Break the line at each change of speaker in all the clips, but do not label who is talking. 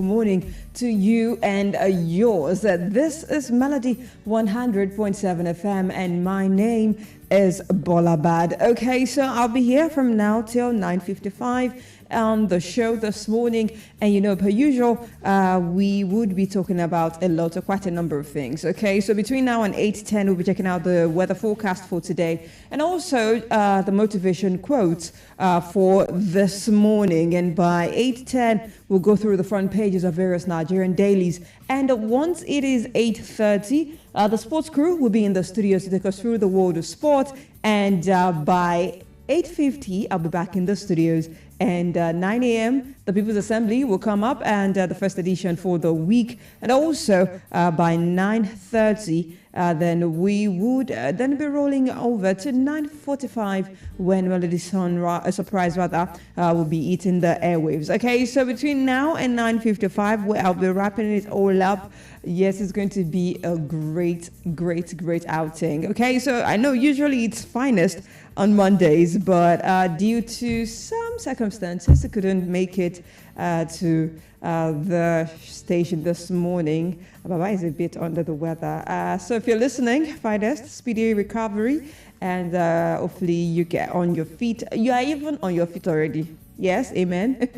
Morning to you and yours. This is Melody 100.7 FM and my name is Bolabad. Okay, so I'll be here from now till 9:55 on the show this morning, and per usual we would be talking about quite a number of things. Okay, so between now and 8:10 we'll be checking out the weather forecast for today and also the motivation quotes for this morning, and by 8:10 we'll go through the front pages of various Nigerian dailies, and once it is 8:30 the sports crew will be in the studios to take us through the world of sport, and by 8:50 I'll be back in the studios, and 9 a.m. the People's Assembly will come up and the first edition for the week, and also by 9:30 then we would then be rolling over to 9:45 when Melody Surprise will be eating the airwaves. Okay, so between now and 9:55 where I'll be wrapping it all up. Yes, it's going to be a great outing. Okay, so I know usually it's finest on Mondays, but due to some circumstances, I couldn't make it to the station this morning. Baba is a bit under the weather. So if you're listening, finest, speedy recovery, and hopefully you get on your feet. You are even on your feet already. Yes, amen.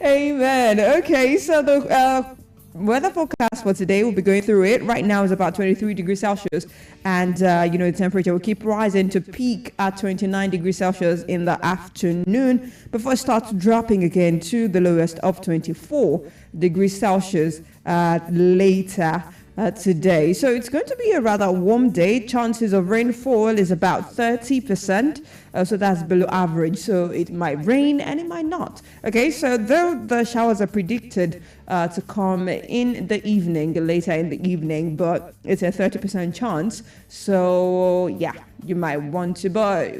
Amen. Okay, so the weather forecast for today, we'll be going through it. Right now is about 23 degrees Celsius, and the temperature will keep rising to peak at 29 degrees Celsius in the afternoon before it starts dropping again to the lowest of 24 degrees Celsius later today. So it's going to be a rather warm day. Chances of rainfall is about 30%, so that's below average. So it might rain and it might not. Okay, so though the showers are predicted to come in the evening, later in the evening, but it's a 30% chance. So yeah, you might want to, but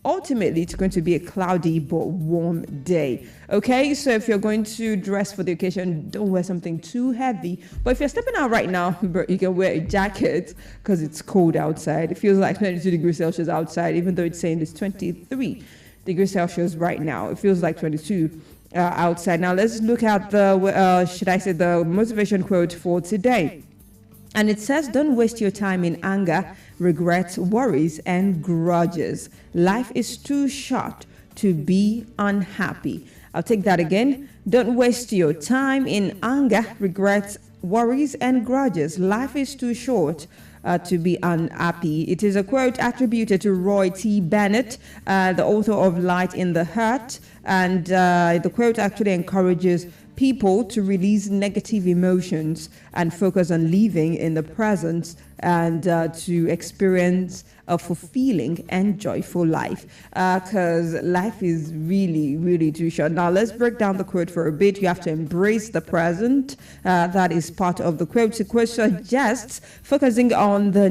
ultimately it's going to be a cloudy but warm day. Okay, so if you're going to dress for the occasion, don't wear something too heavy, but if you're stepping out right now, you can wear a jacket because it's cold outside. It feels like 22 degrees Celsius outside, even though it's saying it's 23 degrees Celsius right now. It feels like 22 outside. Now let's look at the motivation quote for today. And it says, don't waste your time in anger, regret, worries, and grudges. Life is too short to be unhappy. I'll take that again. Don't waste your time in anger, regret, worries, and grudges. Life is too short to be unhappy. It is a quote attributed to Roy T. Bennett, the author of Light in the Heart. And the quote actually encourages people to release negative emotions and focus on living in the present and to experience a fulfilling and joyful life, because life is really too short. Now let's break down the quote for a bit. You have to embrace the present. That is part of the quote. The quote suggests focusing on the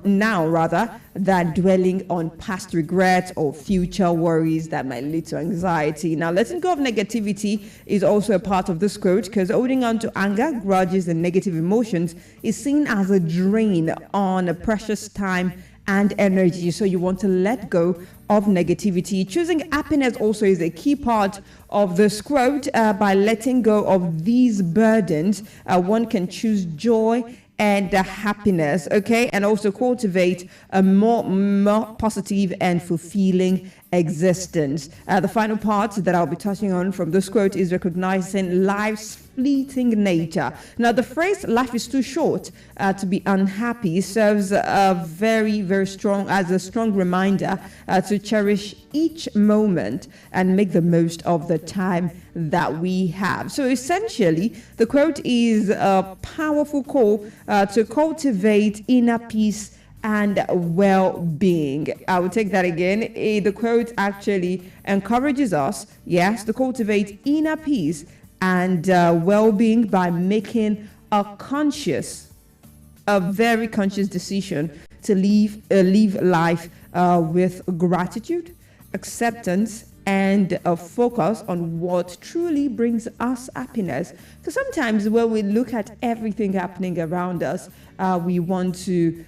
now rather, than dwelling on past regrets or future worries that might lead to anxiety. Now, letting go of negativity is also a part of this quote, because holding on to anger, grudges, and negative emotions is seen as a drain on a precious time and energy. So you want to let go of negativity. Choosing happiness also is a key part of this quote. By letting go of these burdens, one can choose joy and happiness, okay, and also cultivate a more positive and fulfilling existence. The final part that I'll be touching on from this quote is recognizing life's fleeting nature. Now, the phrase "life is too short to be unhappy" serves a very strong reminder to cherish each moment and make the most of the time that we have. So essentially, the quote is a powerful call to cultivate inner peace and well-being. I will take that again. The quote actually encourages us, yes, to cultivate inner peace and well-being by making a very conscious decision to live life with gratitude, acceptance, and a focus on what truly brings us happiness. Because sometimes when we look at everything happening around us, we want to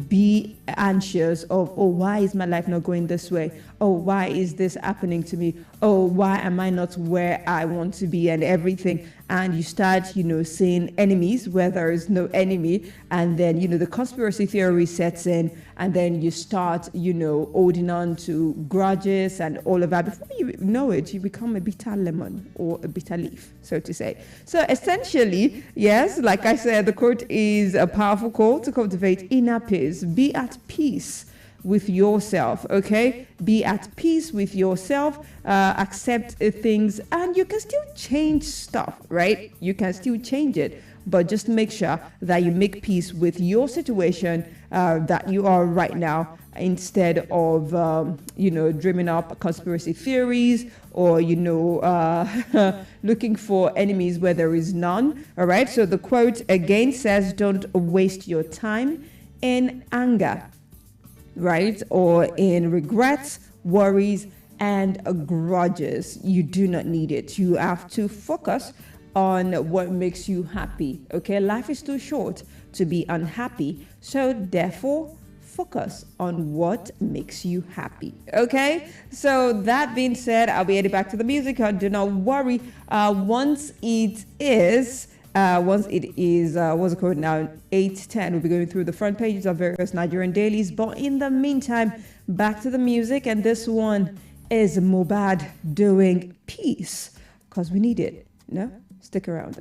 be anxious of, oh, why is my life not going this way? Oh, why is this happening to me? oh, why am I not where I want to be and everything? And you start, seeing enemies where there is no enemy. And then, the conspiracy theory sets in. And then you start, holding on to grudges and all of that. Before you know it, you become a bitter lemon or a bitter leaf, so to say. So essentially, yes, like I said, the quote is a powerful call to cultivate inner peace. Be at peace with yourself, okay? Be at peace with yourself, accept things, and you can still change stuff, right? You can still change it, but just make sure that you make peace with your situation that you are right now, instead of, dreaming up conspiracy theories or, looking for enemies where there is none, all right? So the quote again says, don't waste your time in anger, right? Or in regrets, worries, and grudges. You do not need it. You have to focus on what makes you happy, okay? Life is too short to be unhappy. So therefore, focus on what makes you happy, okay? So that being said, I'll be heading back to the music. Do not worry. Once it is, what's it called now, 8:10, we'll be going through the front pages of various Nigerian dailies. But in the meantime, back to the music. And this one is Bolabad doing Peace, because we need it. No? Stick around.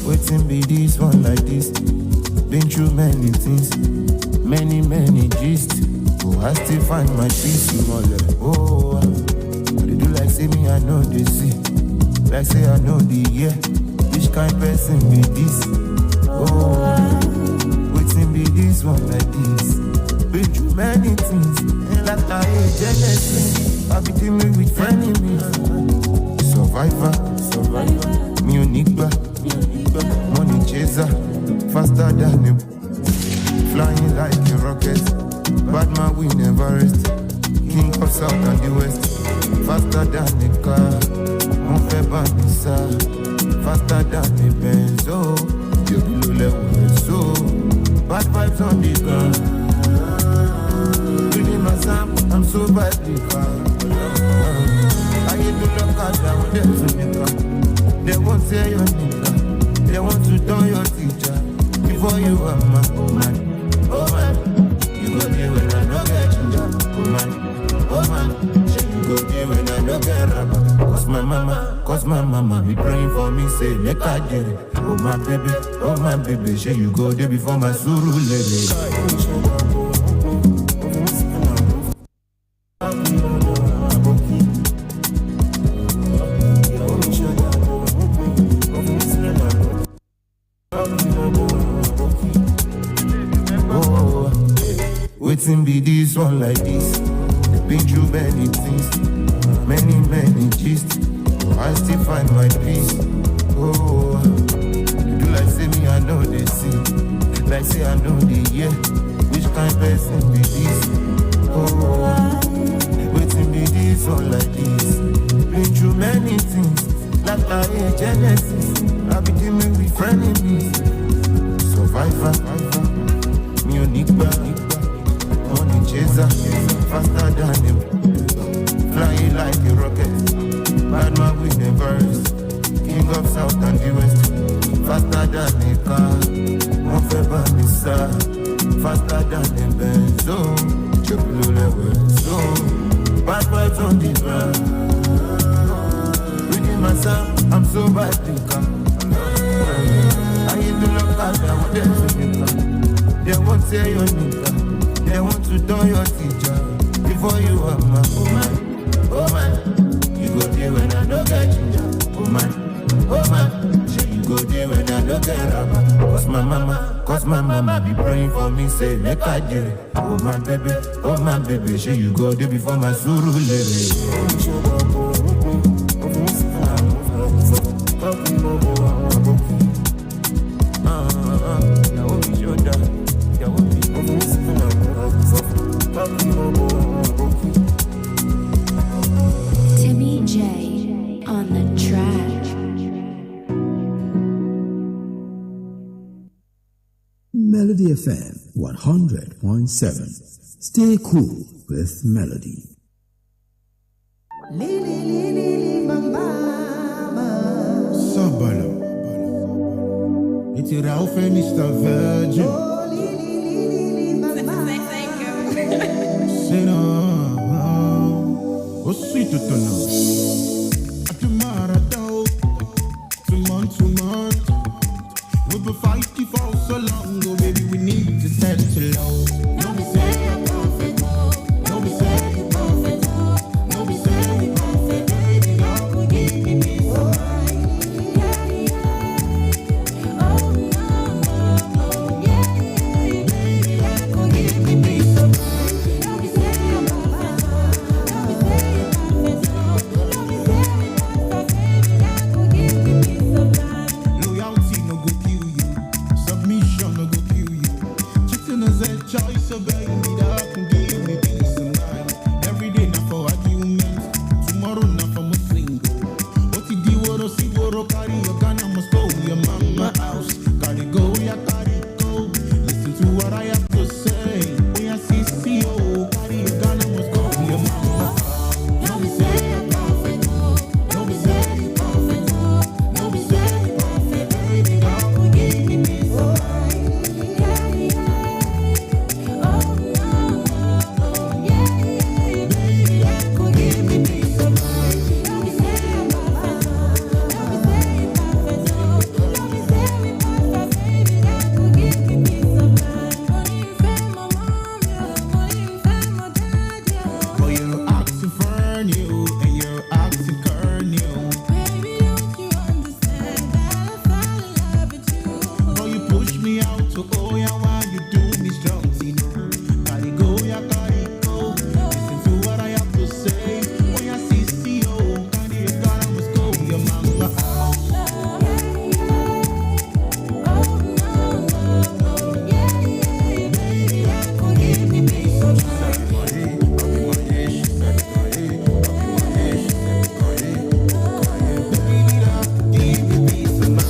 Waiting be this one like this. Been through many things, many gist. Oh, I still find my peace in all that. Oh, they do like say me, I know they see. Like say I know the year. Which kind person be this? Oh, waiting be this one like this. Been through many things, like I hate jealousy. I be dealing with enemies. Survivor, me unique, money chaser, faster than him. Flying like a rocket, bad man we never rest. King of South and the West, faster than the car. Monfe Banisa, faster than the Benz. Oh, you below level so bad vibes on the ground. Reading my Sam, I'm so badly found. I hate to look at them, them to me. They won't say your nigga. They want to turn your teacher before you are man. Oh man, oh man. You go there when I don't get ginger. Oh man, you go there when I don't get rubber. Cause my mama be praying for me, say make I get it. Oh my baby, say you go there before my suru lady. Waiting be this one like this. Been through many things, many gist. I still find my peace. Oh, you do like say me, I know they see. Like say I know the year. Which kind person be this? Oh, waiting be this one like this. Been through many things, like I hate Genesis. I be dealing with enemies. Survivor, me unique, money chaser, faster than him. Flying like a rocket, bad man with the verse. King of South and the West, faster than the car. Monfe Banisa, faster than the Benz. Oh, below level so bad vibes on the ground. Reading my Sam, I'm so badly calm. I hate to look at them, them to me. They won't say your nigga. They want to turn your teacher before you are man. Oh man, you go there when I don't get ginger. Oh man, you go there when I don't get rubber. Cause my mama be praying for me, say make I get it. Oh my baby, say you go there before my suru lady.
Timmy J on the track.
Melody FM 100.7. Stay cool with Melody.
Sabala. It's Ralph and Mr. Virgin. Say no. Oh, sweet to know. Tomorrow, to month. We've been fighting for so long, oh baby, we need to settle low. No be say I'm perfect, no be say you perfect, no be say we perfect, baby, God will give me peace of mind. Oh no, yeah, baby, God will give me peace of mind. No be say I'm perfect, no be say you perfect, no be say we perfect, baby, God will give me peace of mind. Loyalty no go kill you. Submission no go kill you. Cheating is a choice, so baby, that can give me peace of mind. Every day not for argument, tomorrow not for my single. What you do, what you see, what you carry, your gun, I must go. Your mama house, gotta go, ya gotta go. Listen to what I have to say. When I see, oh, carry your gun, I must go. Your mama house. No be say I'm perfect, no be say you perfect, no be say you perfect, baby, God will give me peace of mind. Boy, you're acting fern you, and you're acting curn you. Boy, you push me out to oh yeah, why you do me strong, Tino? Gotta go, yeah, gotta go. Listen to what I have to say. Oh yeah, see, oh, gotta you gotta must go, your mama out. Give me peace of mind.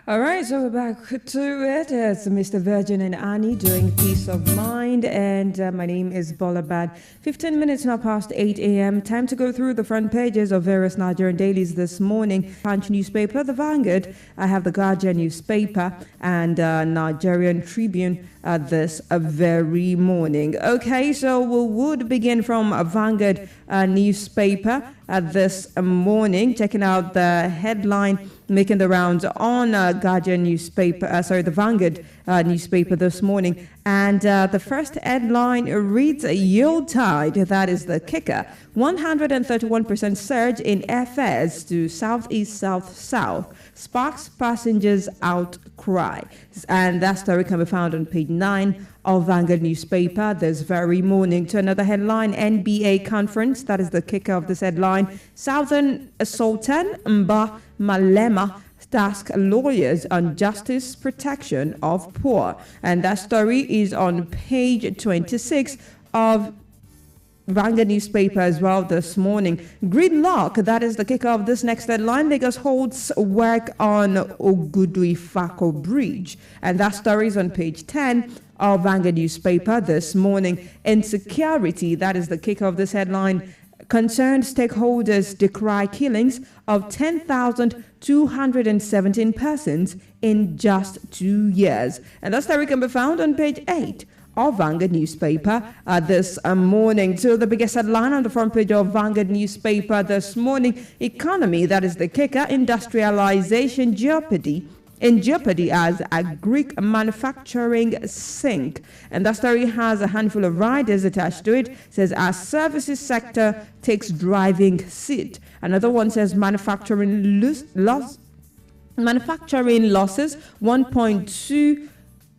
All right, so we're back to it. It's Mr. Virgin and Annie doing Peace of Mind. And my name is Bolabad. 15 minutes now past 8 a.m. Time to go through the front pages of various Nigerian dailies this morning. Punch newspaper, The Vanguard. I have the Guardian newspaper and Nigerian Tribune this very morning. Okay, so we would begin from a Vanguard newspaper this morning, checking out the headline making the rounds on Guardian newspaper, the Vanguard newspaper this morning. And the first headline reads, Yield Tide, that is the kicker. 131% surge in airfares to Southeast South-South sparks passengers outcry. And that story can be found on page 9 of Vanguard newspaper this very morning. To another headline, NBA conference, that is the kicker of this headline. Southern Sultan Mba Malema task lawyers on justice protection of poor. And that story is on page 26 of Vanguard newspaper as well this morning. Gridlock, that is the kicker of this next headline. Lagos holds work on Oguduifako Bridge. And that story is on page 10 of Vanguard newspaper this morning. Insecurity, that is the kicker of this headline. Concerned stakeholders decry killings of 10,217 persons in just 2 years. And that story can be found on page 8 of Vanguard newspaper this morning. So the biggest headline on the front page of Vanguard newspaper this morning, economy, that is the kicker, industrialization jeopardy in jeopardy as a Greek manufacturing sink. And that story has a handful of riders attached to it. It says, our services sector takes driving seat. Another one says, manufacturing losses 1.2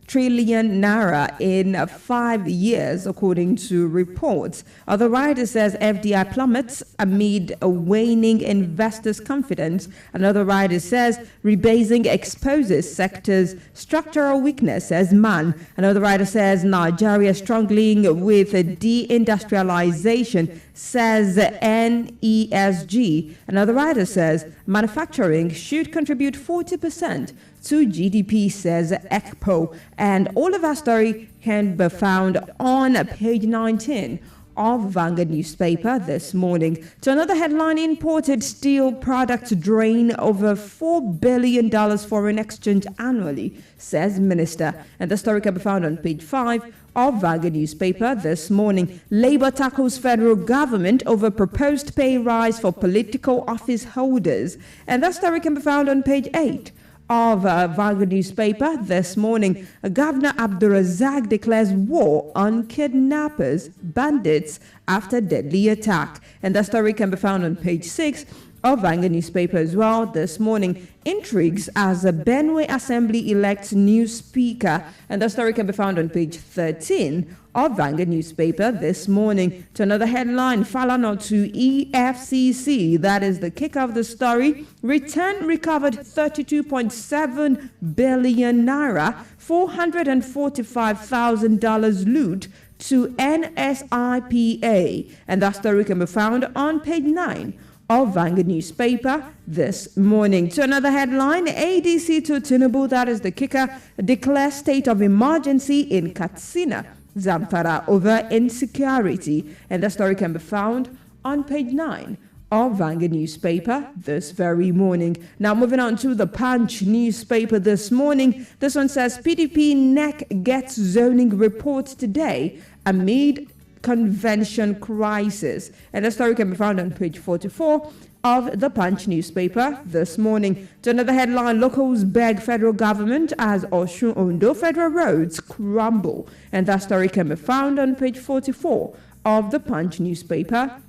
trillion naira in 5 years, according to reports. Other writer says FDI plummets amid a waning investors' confidence. Another writer says rebasing exposes sector's structural weakness, says Man. Another writer says Nigeria struggling with deindustrialization, says NESG. Another writer says manufacturing should contribute 40% to GDP, says ECPO. And all of our story can be found on page 19 of Vanguard newspaper this morning. To another headline, imported steel products drain over $4 billion foreign exchange annually, says Minister. And the story can be found on page 5 of Vanguard newspaper this morning. Labour tackles federal government over proposed pay rise for political office holders. And that story can be found on page 8 of Vanguard newspaper this morning. Governor Abdulrazak declares war on kidnappers, bandits after deadly attack. And that story can be found on page 6 of Vanguard newspaper as well this morning. Intrigues as the Benue Assembly elects new speaker. And the story can be found on page 13 of Vanguard newspaper this morning. To another headline, Falana to EFCC. That is the kick of the story. Return recovered 32.7 billion naira, $445,000 loot to NSIPA. And that story can be found on page 9 of Vanguard newspaper this morning. To another headline, ADC to Tinubu, that is the kicker, declares state of emergency in Katsina, Zamfara, over insecurity. And the story can be found on page 9 of Vanguard newspaper this very morning. Now moving on to the Punch newspaper this morning. This one says PDP NEC gets zoning reports today amid convention crisis. And the story can be found on page 44 of the Punch newspaper this morning. To another headline, locals beg federal government as Osun Ondo federal roads crumble. And that story can be found on page 44 of the Punch newspaper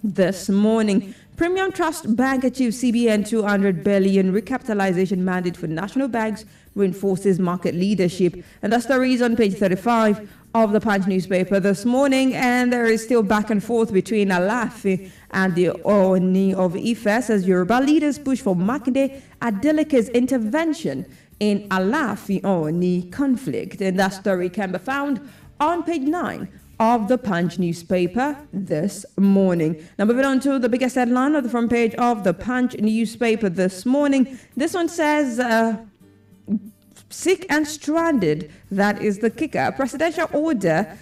this morning. Premium Trust Bank achieves CBN 200 billion recapitalization mandate for national banks, reinforces market leadership. And the story is on page 35 of the Punch newspaper this morning. And there is still back and forth between Alafi and the Oni of Ife as Yoruba leaders push for Makinde Adelike's intervention in Alafi Oni conflict. And that story can be found on page 9 of the Punch newspaper this morning. Now moving on to the biggest headline of the front page of the Punch newspaper this morning. This one says sick and stranded. That is the kicker. A presidential order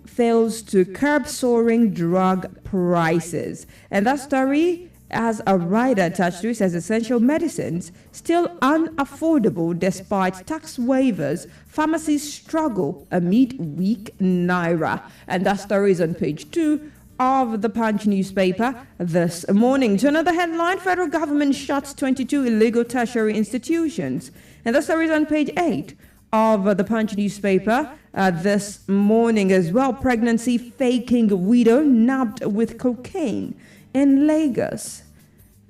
fails to curb soaring drug prices. And that story has a rider attached to it, says essential medicines still unaffordable despite tax waivers. Pharmacies struggle amid weak naira. And that story is on page 2 of the Punch newspaper this morning. To another headline, federal government shuts 22 illegal tertiary institutions. And the story is on page 8 of the Punch newspaper this morning as well. Pregnancy faking widow nabbed with cocaine in Lagos.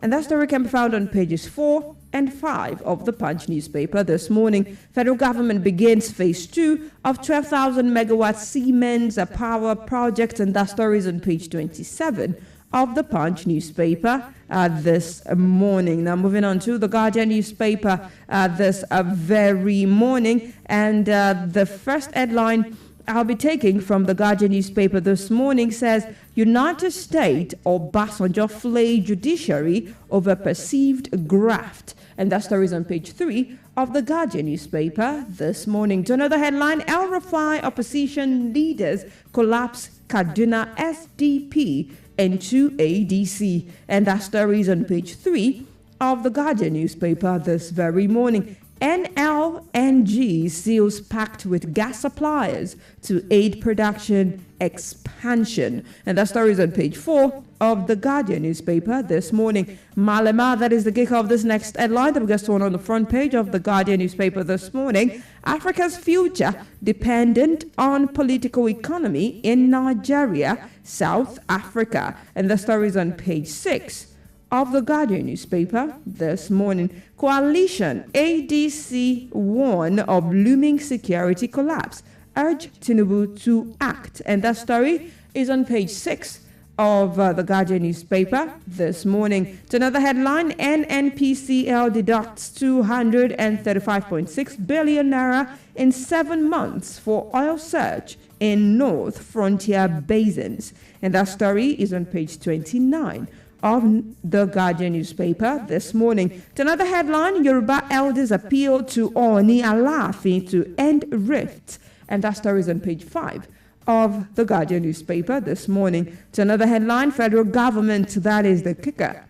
And that story can be found on pages 4 and 5 of the Punch newspaper this morning. Federal government begins phase 2 of 12,000 megawatt Siemens power project. And that story is on page 27 of the Punch newspaper this morning. Now moving on to the Guardian newspaper this very morning. And the first headline I'll be taking from the Guardian newspaper this morning says United States or Obasanjo flay judiciary over perceived graft. And that story is on page 3 of the Guardian newspaper this morning. To another headline, El Rufai opposition leaders collapse Kaduna SDP into ADC. And that story is on page 3 of the Guardian newspaper this very morning. NLNG seals pact with gas suppliers to aid production expansion. And that story is on page 4 of the Guardian newspaper this morning. Malema, that is the kicker of this next headline that we just saw on the front page of the Guardian newspaper this morning. Africa's future dependent on political economy in Nigeria, South Africa. And the story is on page 6 of the Guardian newspaper this morning. Coalition ADC warn of looming security collapse, urge Tinubu to act. And that story is on page 6 of the Guardian newspaper this morning. To another headline, NNPCL deducts 235.6 billion naira in 7 months for oil search in North Frontier basins. And that story is on page 29 of the Guardian newspaper this morning. To another headline, Yoruba elders appeal to Oni Alaafin to end rifts. And that story is on page 5 of the Guardian newspaper this morning. To another headline, federal government, that is the kicker.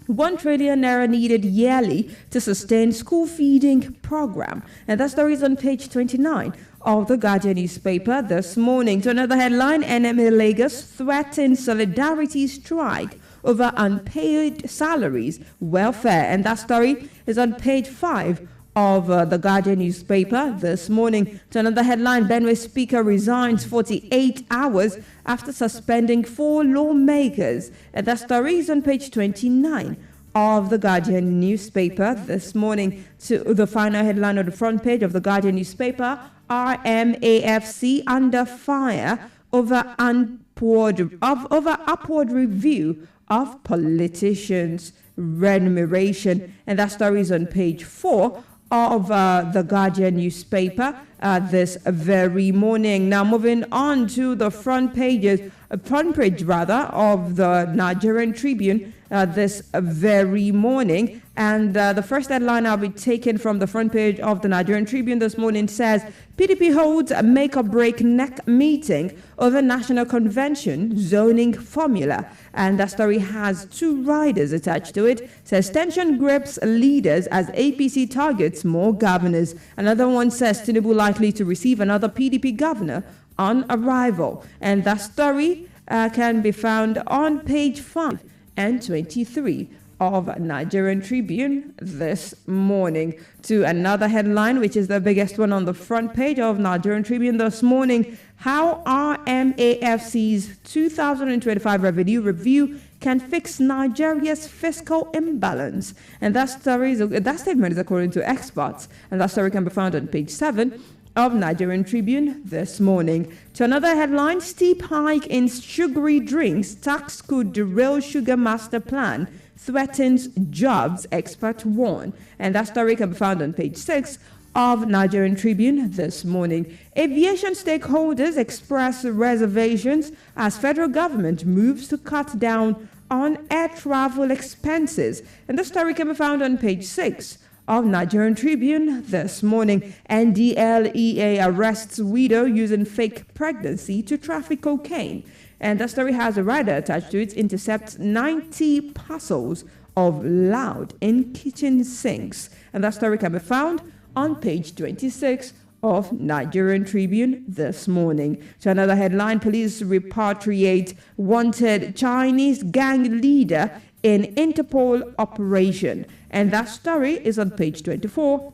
1 trillion naira needed yearly to sustain school feeding program. And that story is on page 29 of the Guardian newspaper this morning. To another headline, NMA Lagos threatens solidarity strike over unpaid salaries, welfare. And that story is on page 5 of the Guardian newspaper this morning. To another headline, Benue Speaker resigns 48 hours after suspending 4 lawmakers. And that story is on page 29 of the Guardian newspaper this morning. To the final headline on the front page of the Guardian newspaper, RMAFC under fire over upward review of politicians' remuneration. And that story is on page 4 of the Guardian newspaper this very morning. Now moving on to the front page of the Nigerian Tribune this very morning. And the first headline I'll be taking from the front page of the Nigerian Tribune this morning says, PDP holds a make-or-break neck meeting over National Convention zoning formula. And that story has 2 riders attached to it. Says tension grips leaders as APC targets more governors. Another one says Tinubu likely to receive another PDP governor on arrival. And that story can be found on page 5 and 23 of Nigerian Tribune this morning. To another headline, which is the biggest one on the front page of Nigerian Tribune this morning, how RMAFC's 2025 revenue review can fix Nigeria's fiscal imbalance. And that statement is according to experts. And that story can be found on page 7 of Nigerian Tribune this morning. To another headline, steep hike in sugary drinks, tax could derail sugar master plan, threatens jobs, expert warn. And that story can be found on page 6 of Nigerian Tribune this morning. Aviation stakeholders express reservations as federal government moves to cut down on air travel expenses. And the story can be found on page 6 of Nigerian Tribune this morning. NDLEA arrests widow using fake pregnancy to traffic cocaine. And the story has a rider attached to it, intercepts 90 parcels of loud in kitchen sinks. And that story can be found on page 26 of Nigerian Tribune this morning. To another headline, police repatriate wanted Chinese gang leader in Interpol operation. And that story is on page 24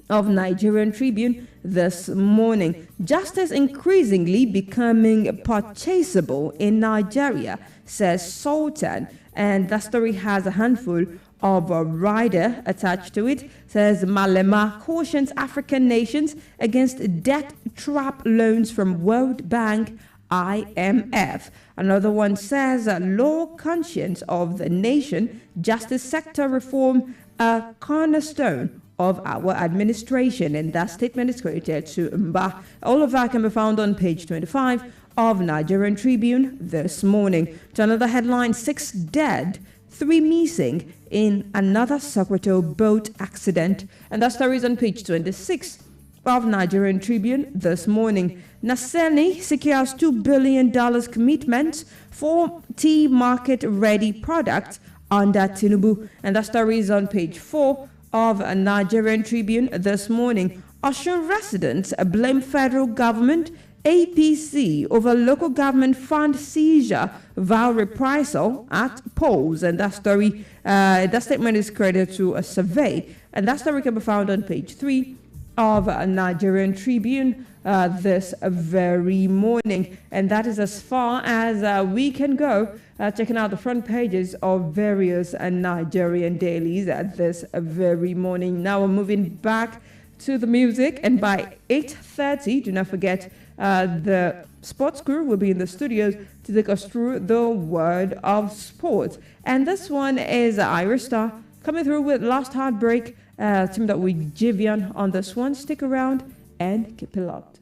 of Nigerian Tribune this morning. Justice increasingly becoming purchasable in Nigeria, says Sultan. And that story has a handful of a rider attached to it. Says Malema cautions African nations against debt trap loans from World Bank, IMF. Another one says law conscience of the nation, justice sector reform, a cornerstone of our administration. And that statement is credited to Mba. All of that can be found on page 25 of Nigerian Tribune this morning. To another headline, 6 dead, 3 missing in another Sokoto boat accident. And that story is on page 26 of Nigerian Tribune this morning. Naseni secures $2 billion commitment for tea market ready products under Tinubu. And that story is on page 4 of a Nigerian Tribune this morning. Osun residents blame federal government APC over local government fund seizure, vow reprisal at polls. And that story, that statement is credited to a survey. And that story can be found on page 3 of a Nigerian Tribune this very morning. And that is as far as we can go, checking out the front pages of various Nigerian dailies at this very morning. Now we're moving back to the music, and by 8:30, do not forget, the sports crew will be in the studios to take us through the world of sports. And this one is Irish Star coming through with Last Heartbreak, teamed up with Jivian on this one. Stick around and keep it locked.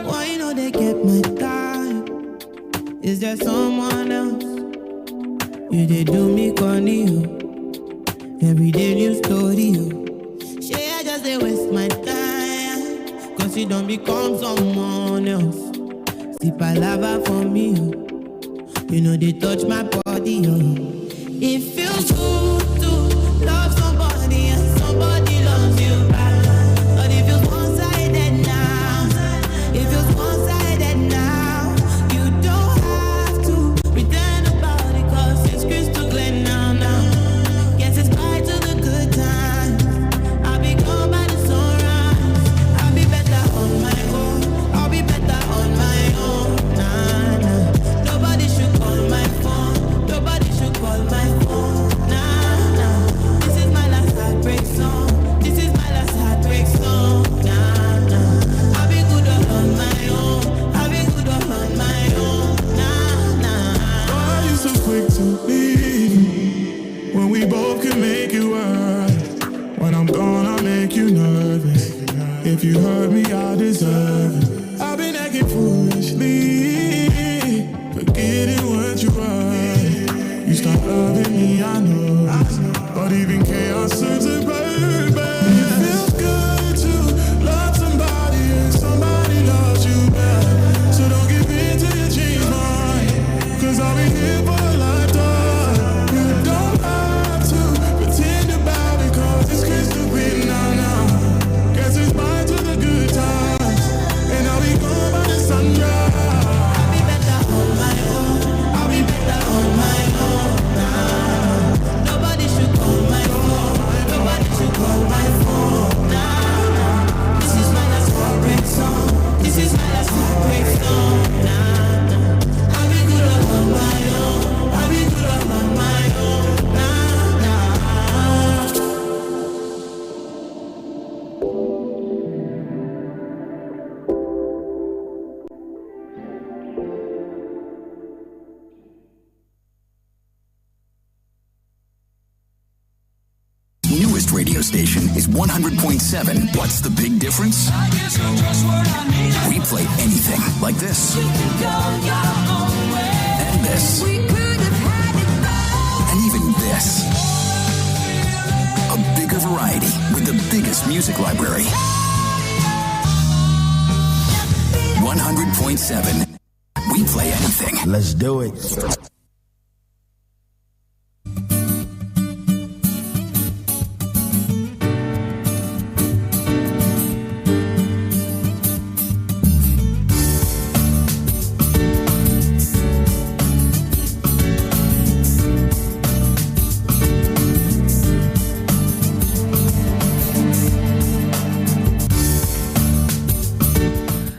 Why you know they get my time? Is there someone else? You they do me corny, you. Every day new story, you. Shey I just they waste my time, cause you don't become someone else. See palava for me, you know they touch my body, you. It feels good to love somebody and somebody loves you back. But it feels one-sided now. It feels one-sided now. You don't have to pretend about it, cause it's crystal clear now. Guess it's back to the good times. I'll be gone by the sunrise. I'll be better on my own. I'll be better on my own. Nah, nah. Nobody should call my phone. Nobody should call my phone. Nah, nah. This is my last heartbreak song. This is my last heartbreak song. Nah, nah. I'll be good all on my own. I'll be good all on my own. Nah, nah.
Why you so quick to leave when we both can make it work? When I'm gone, I'll make you nervous. If you hurt me, I deserve it. I've been acting foolishly, forgetting what you were. You start loving me, I know. But even chaos serves a purpose. It feels good to love somebody and somebody loves you back. So don't give in till you change mine, cause I'll be here for a lifetime. You don't have to pretend about it, cause it's crystal clear now. Guess it's mine to the good times, and I'll be gone by the sunrise.
I'll be better on my own. I'll be better on my own. Nah, nobody should call my phone. Nobody should call my phone. Nah, this is my last heartbreak song. This is my last heartbreak song. Nah, I'll be good all on my own. I'll be good all on my own. Nah, nah.
Newest radio station is 100.7. What's the big difference? We play anything like this. And this. And even this. A bigger variety with the biggest music library. 100.7. We play anything.
Let's do it.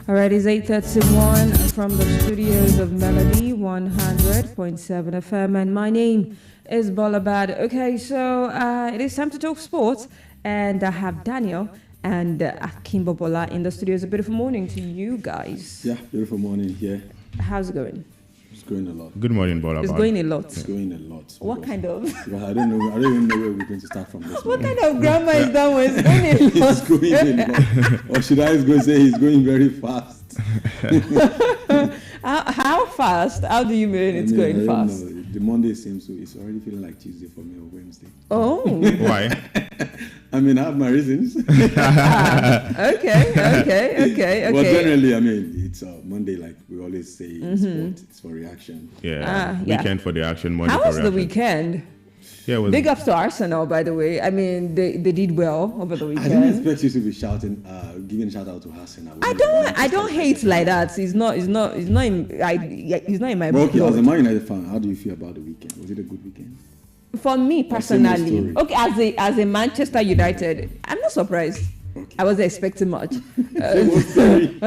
All right, it's 8:31 from the studios of Melody 100.7 FM, and my name is Bolabad. Okay, so it is time to talk sports, and I have Daniel and Akimbo Bola in the studios. A beautiful morning to you guys.
Yeah, beautiful morning here.
How's it going?
It's going a lot.
Good morning, Bolabad.
It's going a lot.
It's going a lot.
What kind of?
Because I don't even know where we're going to start from this.
What kind of grammar is that one? It's going a lot.
It's going a lot. Or should I go say he's going very fast?
How fast? How do you mean it's going fast?
It the Monday seems to, it's already feeling like Tuesday for me or Wednesday.
Oh.
Why?
I mean, I have my reasons.
Okay.
But generally, I mean, it's Monday, like we always say in sport, it's for reaction.
Yeah.
Yeah.
Weekend for the action, Monday
How
for
was the
reaction.
weekend?
Yeah, it was
Big ups to Arsenal, by the way. I mean, they did well over the
I
weekend.
didn't expect you to be shouting, giving a shout out to Arsenal.
I don't hate like that. He's not in my
Okay, as a
blood.
Man United fan, how do you feel about the weekend? Was it a good weekend?
For me personally,
story.
okay, as a Manchester United, I'm not surprised.
Okay.
I wasn't expecting much.
Sorry.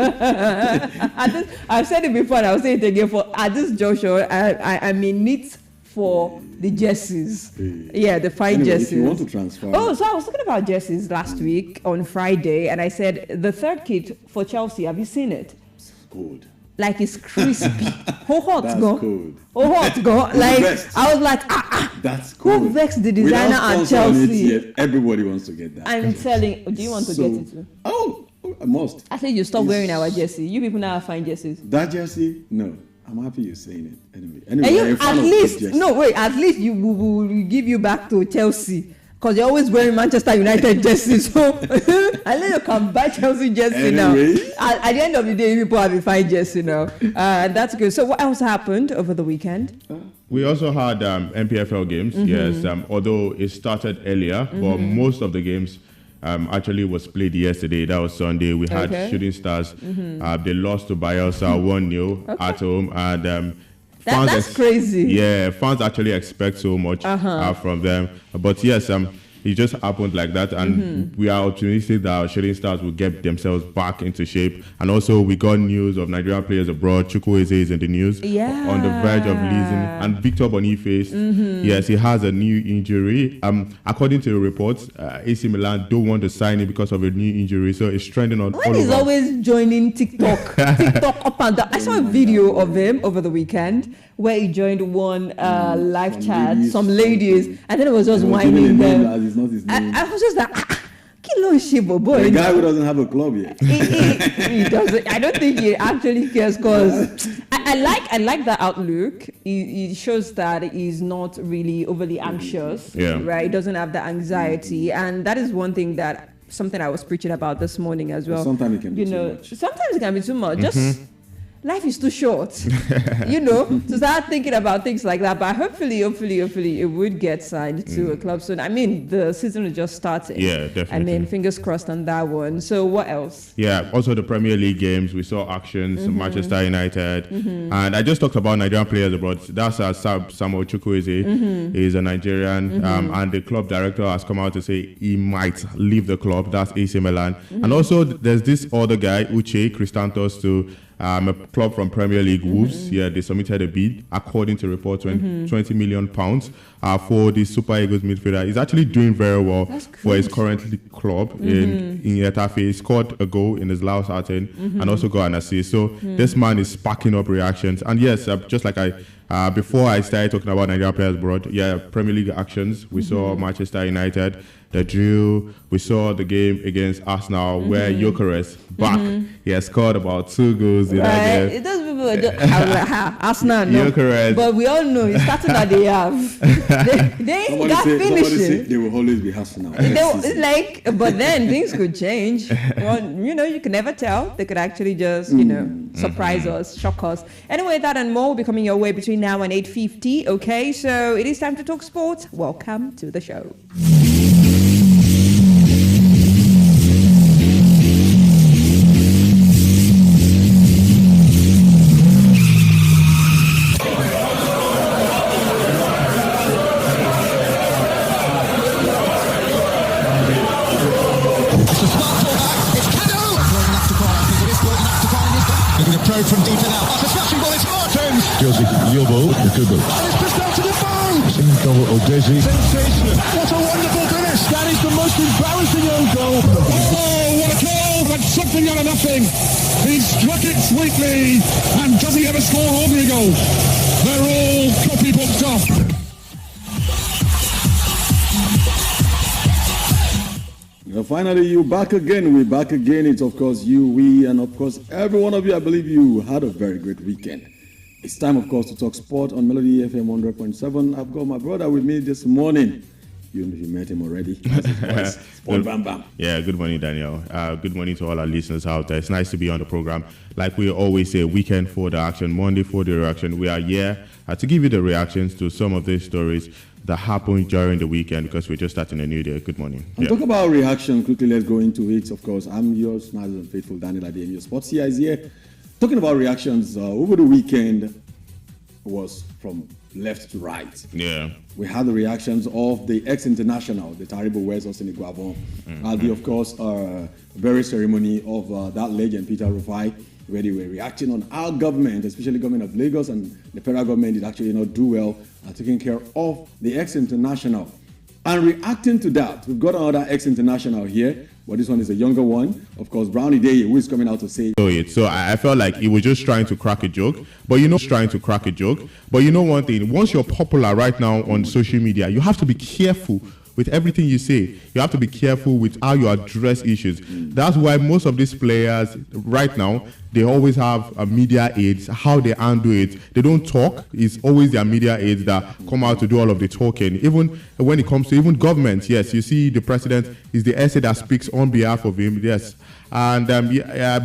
I've said it before and I'll say it again. At this juncture, I'm in it for the jerseys. Yeah, the fine
Anyway,
jerseys.
if you want to transfer,
Oh, so I was talking about jerseys last week on Friday, and I said the third kit for Chelsea. Have you seen it?
it's cold.
Like it's crispy. How hot
That's
go?
cold.
How hot go? Like
best.
I was like,
That's cool.
Who vexed the designer
Without
at
sponsor on it
Chelsea?
yet, everybody wants to get that.
I'm telling. Do you want to
So-
get it too?
Oh, I must.
I said you stop wearing our jersey. You people now have fine jerseys.
That jersey? No. I'm happy you're saying it. Anyway,
And
you're
you
a fan
at
of
least
good jersey.
no wait. At least you will give you back to Chelsea. Because you're always wearing Manchester United jerseys. So unless you can buy Chelsea jersey now.
Anyway.
At the end of the day, people have a fine jersey now. That's good. So what else happened over the weekend?
We also had MPFL games, yes, although it started earlier, but most of the games actually was played yesterday. That was Sunday. We had
Okay.
Shooting Stars. They lost to Bielsa 1-0 at home. And
That's crazy.
Yeah, fans actually expect so much from them. But yes, it just happened like that, and we are optimistic that our Shooting Stars will get themselves back into shape. And also, we got news of Nigerian players abroad. Chukwueze is in the news, on the verge of leaving. And Victor Boniface, yes, he has a new injury. According to the reports, AC Milan don't want to sign him because of a new injury, so it's trending on
When
all
he's
over.
always joining TikTok up and down. I saw a video of him over the weekend where he joined one live chat, some ladies, and then it was just whining them.
It's not his name.
I was just like, Kilo Shibo boy.
The guy who doesn't have a club yet.
He doesn't. I don't think he actually cares because I like that outlook. He shows that he's not really overly anxious.
Yeah.
Right. He doesn't have the anxiety, and that is one thing that something I was preaching about this morning as well.
Sometimes it can be too much.
Sometimes it can be too much. Just life is too short, to start thinking about things like that. But hopefully it would get signed to a club soon. I mean, the season is just starting.
Yeah, definitely.
I mean, fingers crossed on that one. So what else?
Yeah, also the Premier League games, we saw actions, Manchester United. And I just talked about Nigerian players abroad. That's Samuel Chukwueze. He's a Nigerian. And the club director has come out to say he might leave the club. That's AC Milan. And also there's this other guy, Uche Christantos, to a club from Premier League, Wolves. Yeah, they submitted a bid, according to reports, 20 million pounds for the Super Eagles midfielder. He's actually doing very well for his current club in Getafe. He scored a goal in his last outing and also got an assist. So this man is sparking up reactions. And yes, just like before I started talking about Nigerian players abroad, Premier League actions. We saw Manchester United, the drill. We saw the game against Arsenal where Gyökeres back. He has scored about 2 goals in that game.
Those people are just, Arsenal, no.
Gyökeres.
But we all know it's starting that they have. they
Somebody
got
say
finishing.
they will always be Arsenal.
It's like, but then things could change. Well, you can never tell. They could actually just, surprise us, shock us. Anyway, that and more will be coming your way between now and 8:50. Okay, so it is time to talk sports. Welcome to the show.
From deep in out. After smashing ball, it's Martins.
Chelsea, Yobo, the Kubo.
And it's pushed out to the phone.
Goal Odesi.
Sensational. What a wonderful finish. That is the most embarrassing own goal. Oh, what a goal. But something out of nothing. He struck it sweetly. And does he ever score ordinary goals? They're all copybook stuff.
Finally, you're back again. We're back again. It's, of course, you, we, and, of course, every one of you. I believe you had a very great weekend. It's time, of course, to talk sport on Melody FM 100.7. I've got my brother with me this morning. You met him already. Sport Bam Bam.
Yeah, good morning, Daniel. Good morning to all our listeners out there. It's nice to be on the program. Like we always say, weekend for the action, Monday for the reaction. We are here to give you the reactions to some of these stories that happened during the weekend because we're just starting a new day. Good morning.
And talk about reaction. Quickly, let's go into it. Of course, I'm yours, nice and faithful Daniel Adeyemi. Your sports here is here. Talking about reactions over the weekend was from left to right.
Yeah.
We had the reactions of the ex-international, the Taribo West Austin Iguavon, at the, of course, very ceremony of that legend, Peter Rufai, where they were reacting on our government, especially government of Lagos and the federal government did actually not do well at taking care of the ex-international. And reacting to that, we've got another ex-international here, but this one is a younger one. Of course, Brownie Day, who is coming out to say
So I felt like he was just trying to crack a joke, but you know one thing, once you're popular right now on social media, you have to be careful with everything you say. You have to be careful with how you address issues. That's why most of these players right now, they always have a media aides, how they handle it. They don't talk. It's always their media aides that come out to do all of the talking. Even when it comes to even government, yes, you see the president is the essay that speaks on behalf of him, yes. And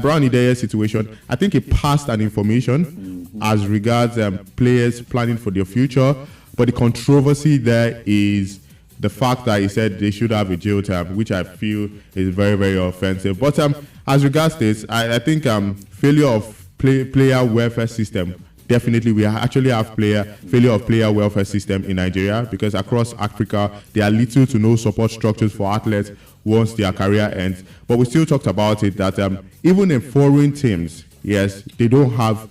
Brownie Day's situation, I think he passed an information as regards players planning for their future. But the controversy there is the fact that he said they should have a jail term, which I feel is very, very offensive. But as regards this, I think failure of player welfare system, definitely we actually have failure of player welfare system in Nigeria, because across Africa, there are little to no support structures for athletes once their career ends. But we still talked about it that even in foreign teams, yes, they don't have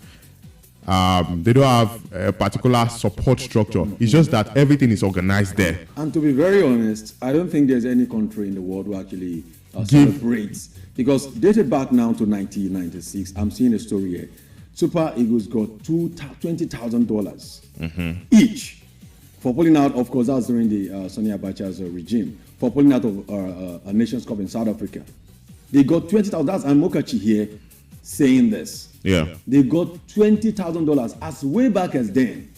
a particular support structure. It's just that everything is organized there.
And to be very honest, I don't think there's any country in the world who actually celebrates. Because dated back now to 1996, I'm seeing a story here. Super Eagles got $20,000 each for pulling out. Of course, that was during the Sonny Abacha's regime, for pulling out of a Nations Cup in South Africa. They got $20,000. That's Amokachi here saying this.
Yeah.
They got $20,000 as way back as then.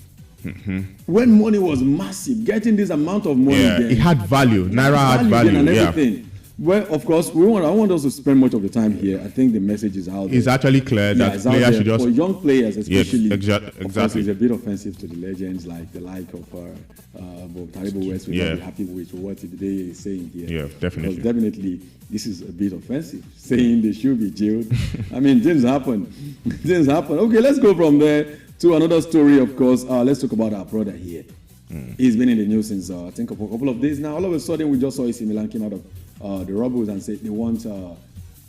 When money was massive, getting this amount of money,
it had value. Naira had value,
and everything. Well, of course, I want us to spend much of the time here. I think the message is out there.
It's actually clear that players should just...
For young players especially,
exactly.
Of course, it's a bit offensive to the legends like of Taribo West. We're not be happy with what they is saying here.
Yeah, definitely.
Because definitely, this is a bit offensive, saying they should be jailed. I mean, things happen. Okay, let's go from there to another story, of course. Let's talk about our brother here. He's been in the news since, I think, a couple of days now. All of a sudden, we just saw AC Milan came out of the Rebels and said they want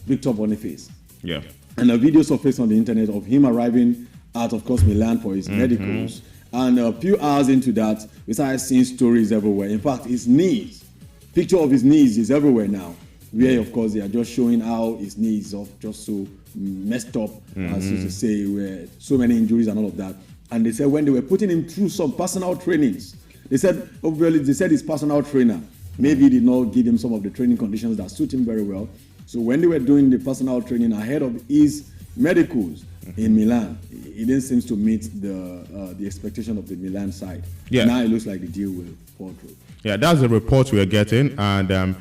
Victor Boniface.
Yeah.
And a video surfaced on the internet of him arriving at, of course, Milan for his medicals. And a few hours into that, we started seeing stories everywhere. In fact, his knees, picture of his knees is everywhere now. Where, of course, they are just showing how his knees are just so messed up, as you to say, where so many injuries and all of that. And they said when they were putting him through some personal trainings, they said his personal trainer maybe did not give him some of the training conditions that suit him very well. So when they were doing the personal training ahead of his medicals in Milan, it didn't seem to meet the expectation of the Milan side.
Yeah.
Now it looks like the deal will fall through.
Yeah, that's the report we are getting, and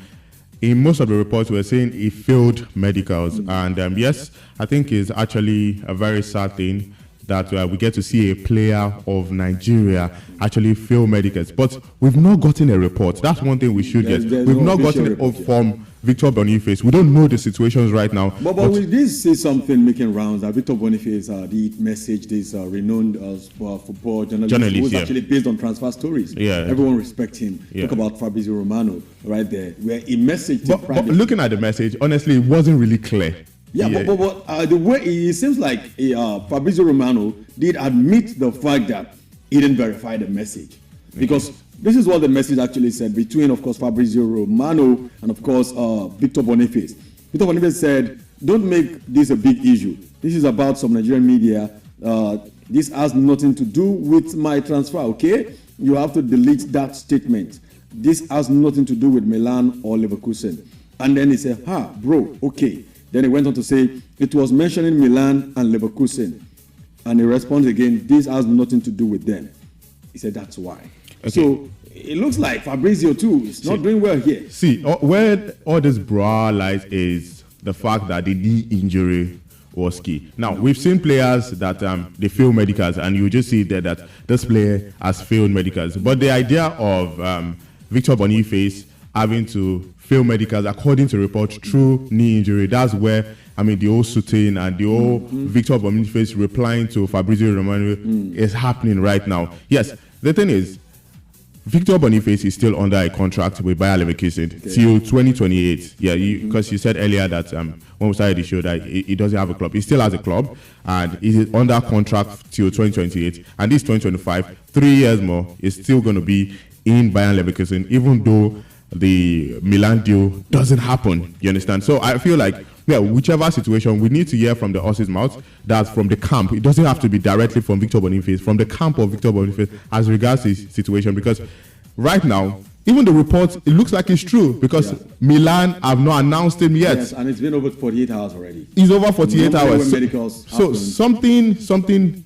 in most of the reports we're saying he failed medicals, and yes, I think it's actually a very sad thing that we get to see a player of Nigeria actually fail medicals. But we've not gotten a report. That's one thing we should get. We've not gotten it from Victor Boniface. We don't know the situations right now.
But we did see something making rounds that Victor Boniface did message this renowned football journalist who's actually based on transfer stories.
Yeah.
Everyone respects him. Talk about Fabrizio Romano right there, where he messaged him privately.
But looking at the message, honestly, it wasn't really clear.
Yeah, but the way it seems like Fabrizio Romano did admit the fact that he didn't verify the message. Because this is what the message actually said between, of course, Fabrizio Romano and, of course, Victor Boniface. Victor Boniface said, don't make this a big issue. This is about some Nigerian media. This has nothing to do with my transfer, okay? You have to delete that statement. This has nothing to do with Milan or Leverkusen. And then he said, bro, okay. Then he went on to say, it was mentioning Milan and Leverkusen. And he responds again, this has nothing to do with them. He said, that's why. Okay. So it looks like Fabrizio too is not doing well here.
See, where all this bra lies is the fact that the knee injury was key. Now, we've seen players that they fail medicals, and you just see there that this player has failed medicals. But the idea of Victor Boniface having to fail medicals according to reports through knee injury, that's where, the old Sutain and the old Victor Boniface replying to Fabrizio Romano is happening right now. Yes, the thing is, Victor Boniface is still under a contract with Bayer Leverkusen till 2028. Yeah, because you said earlier that when we started the show that he doesn't have a club. He still has a club, and he's under contract till 2028. And this 2025, 3 years more, is still going to be in Bayer Leverkusen, even though the Milan deal doesn't happen. You understand? So I feel like, whichever situation, we need to hear from the horse's mouth, that's from the camp. It doesn't have to be directly from Victor Boniface, from the camp of Victor Boniface as regards his situation. Because right now, even the reports, it looks like it's true because Milan have not announced him yet.
Yes, and it's been over 48 hours already.
It's over 48 hours. So something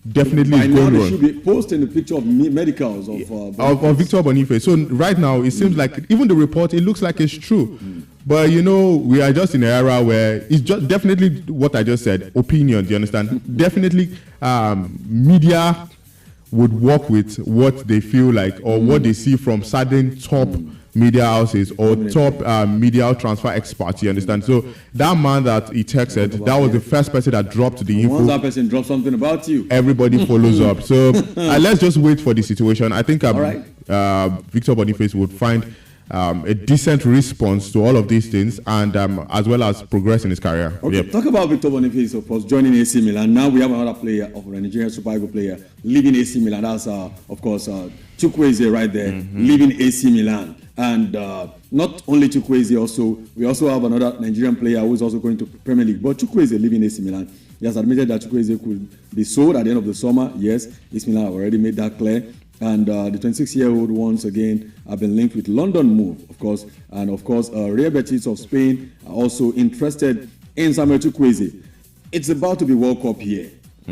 definitely is going wrong.
They should be posting the picture of medicals
of Victor Boniface. So right now, it seems like even the report, it looks like it's true. But we are just in an era where it's just definitely what I just said, opinion, do you understand? Definitely media would work with what they feel like or what they see from certain top media houses or top media transfer experts, you understand? So that man that he texted, that was the first person that dropped the info.
Once that person drops something about you,
everybody follows up. So let's just wait for the situation. I think Victor Boniface would find a decent response to all of these things and as well as progress in his career.
Okay, talk about Victor Boniface, of course, joining AC Milan. Now we have another player, of a Nigerian Super Eagles player, leaving AC Milan. That's, of course, Chukwueze right there, leaving AC Milan. And not only Chukwueze, we also have another Nigerian player who is also going to Premier League. But Chukwueze leaving AC Milan. He has admitted that Chukwueze could be sold at the end of the summer. Yes, AC Milan have already made that clear. And the 26-year-old once again have been linked with London move, of course. And of course, Real Betis of Spain are also interested in Samuel Chukwueze. It's about to be World Cup here.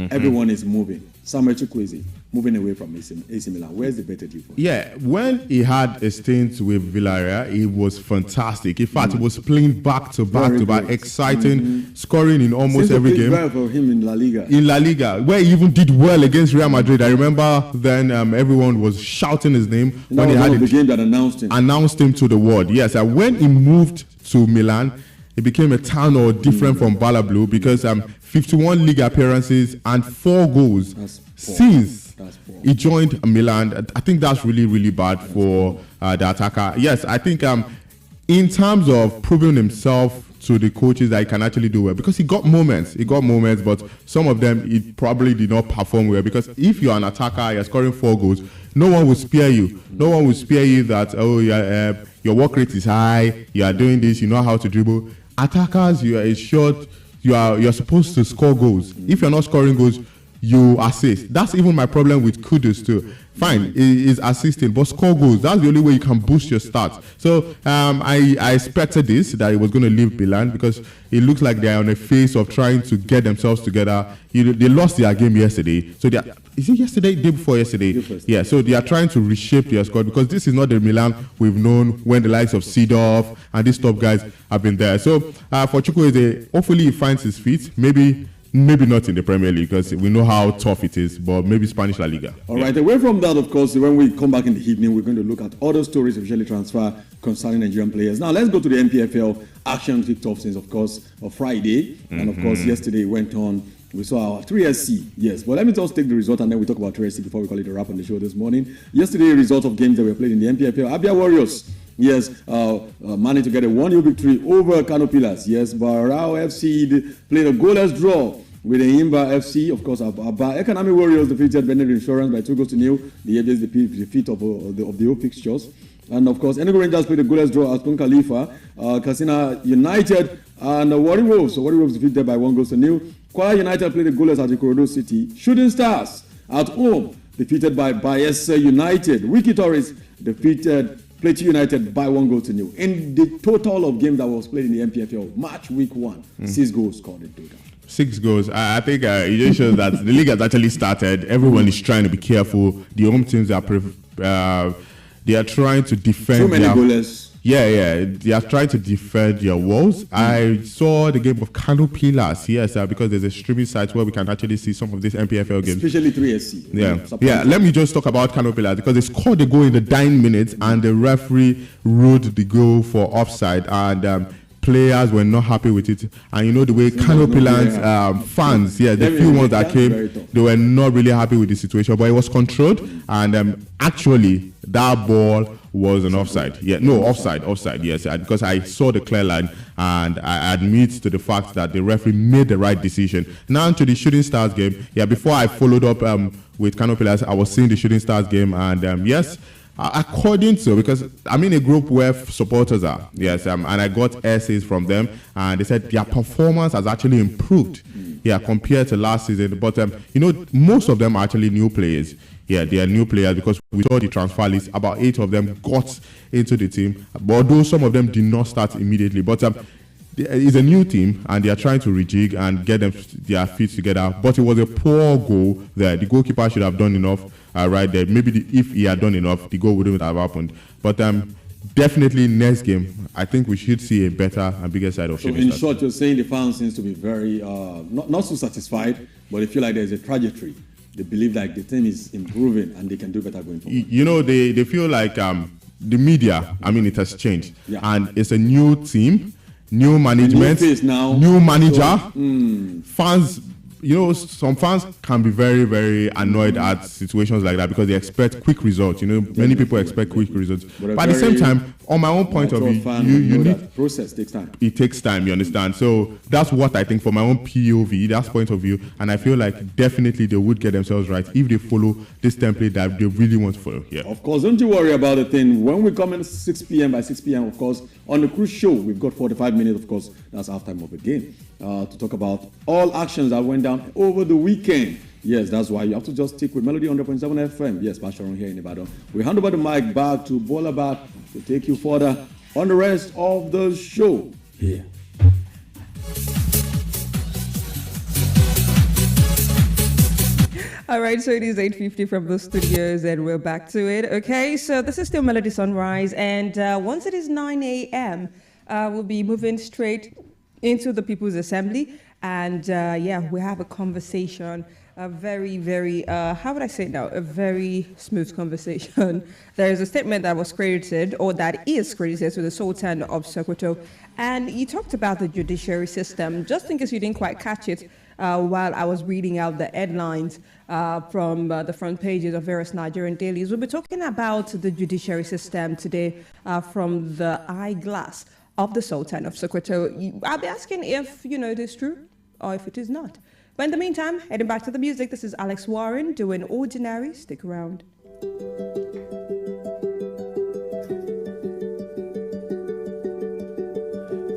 Everyone is moving. Samuel Chukwueze moving away from AC Milan. Where's the better deal for him?
Yeah, when he had a stint with Villarreal, it was fantastic. In fact, he was playing back to back, exciting, scoring in almost every game.
Well for him in La Liga.
In La Liga, where he even did well against Real Madrid. I remember then everyone was shouting his name when he had
the game that announced him
to the world. Yes, and when he moved to Milan, it became a town or different from Bala Blue because 51 league appearances and 4 goals since he joined Milan. I think that's really, really bad for the attacker. Yes, I think in terms of proving himself to the coaches that he can actually do well, because he got moments, but some of them he probably did not perform well. Because if you're an attacker, you're scoring 4 goals, no one will spare you. No one will spare you that, your work rate is high, you are doing this, you know how to dribble. Attackers, you're supposed to score goals. If you're not scoring goals, you assist. That's even my problem with Kudus too. Fine, he is assisting, but score goals. That's the only way you can boost your stats. So I expected that he was going to leave Milan because it looks like they're on a phase of trying to get themselves together. They lost their game yesterday. So is it yesterday? Day before yesterday? Yeah, so they are trying to reshape their squad because this is not the Milan we've known when the likes of Seedorf and these top guys have been there. So for Chukwueze, hopefully he finds his feet. Maybe not in the Premier League because we know how tough it is, but maybe Spanish La Liga.
All right, away from that, of course, when we come back in the evening, we're going to look at other stories of officially transfer concerning Nigerian players. Now, let's go to the NPFL action kicked off since, of course, Friday. And, of course, yesterday went on. We saw our 3SC, yes. But let me just take the result and then we talk about 3SC before we call it a wrap on the show this morning. Yesterday, result of games that were played in the NPFL. Abia Warriors, yes, managed to get a 1-0 victory over Kano Pillars. Yes, Barao FC played a goalless draw with the Imba FC. Of course, Economic Warriors defeated Bennett Insurance by 2-0. The against the defeat of the old fixtures. And of course, Enugu Rangers played a goalless draw at Kun Khalifa. Katsina United and Warri Wolves. So Warri Wolves defeated by 1-0. Kwara United played a goalless at Ikorodu City. Shooting Stars at home defeated by Bayelsa United. Wiki Torres defeated Plateau United by 1-0. In the total of games that was played in the NPFL, match week 1, 6 goals scored in total.
6 goals. I think it just shows that the league has actually started. Everyone is trying to be careful. The home teams are they are trying to defend.
Too many goalless.
Yeah. They are trying to defend their walls. I saw the game of Kano Pillars, yes, because there's a streaming site where we can actually see some of these MPFL games.
Especially 3SC.
Yeah. Let me just talk about Kano Pillars because they scored a goal in the dying minutes and the referee ruled the goal for offside and players were not happy with it. And you know the way Kano Pillars fans, the few ones that came, they were not really happy with the situation, but it was controlled and actually that ball was an offside. Offside, yes, because I saw the clear line and I admit to the fact that the referee made the right decision. Now to the Shooting Stars game. Before I followed up with Kano Pillars, I was seeing the Shooting Stars game and yes, according to, because I'm in a group where supporters are, yes, and I got essays from them and they said their performance has actually improved compared to last season, but most of them are actually new players. They are new players because we saw the transfer list. About 8 of them got into the team, but although some of them did not start immediately. But it's a new team and they are trying to rejig and get their feet together. But it was a poor goal there. The goalkeeper should have done enough right there. Maybe if he had done enough, the goal wouldn't have happened. But definitely next game, I think we should see a better and bigger side of Shooting
In
Stars.
short, you're saying the fans seems to be very, not so satisfied, but they feel like there's a trajectory. They believe like the team is improving and they can do better going forward.
They feel like the media, it has changed. And it's a new team, new management, new manager. Fans, some fans can be very, very annoyed at situations like that because they expect quick results. Many people expect quick results. But at the same time, on my own point of view, you need
that process takes time.
It takes time, you understand? So that's what I think from my own POV, that's point of view. And I feel like definitely they would get themselves right if they follow this template that they really want to follow. Yeah.
Of course, don't you worry about the thing. When we come in 6 p.m. by 6 p.m., of course, on the cruise show, we've got 45 minutes, of course, that's halftime of the game, to talk about all actions that went down over the weekend. Yes, that's why you have to just stick with Melody 100.7 FM. Yes, Pastor here in Ibadan. We hand over the mic back to Bolabad to take you further on the rest of the show. Yeah.
All right, so it is 8:50 from the studios and we're back to it. Okay, so this is still Melody Sunrise and once it is 9 a.m., we'll be moving straight into the People's Assembly and we have a conversation, a very, very, how would I say it now? A very smooth conversation. There is a statement that was credited or that is credited to the Sultan of Sokoto and he talked about the judiciary system. Just in case you didn't quite catch it, while I was reading out the headlines from the front pages of various Nigerian dailies. We'll be talking about the judiciary system today from the eyeglass of the Sultan of Sokoto. I'll be asking if, it is true or if it is not. But in the meantime, heading back to the music, this is Alex Warren doing Ordinary. Stick around.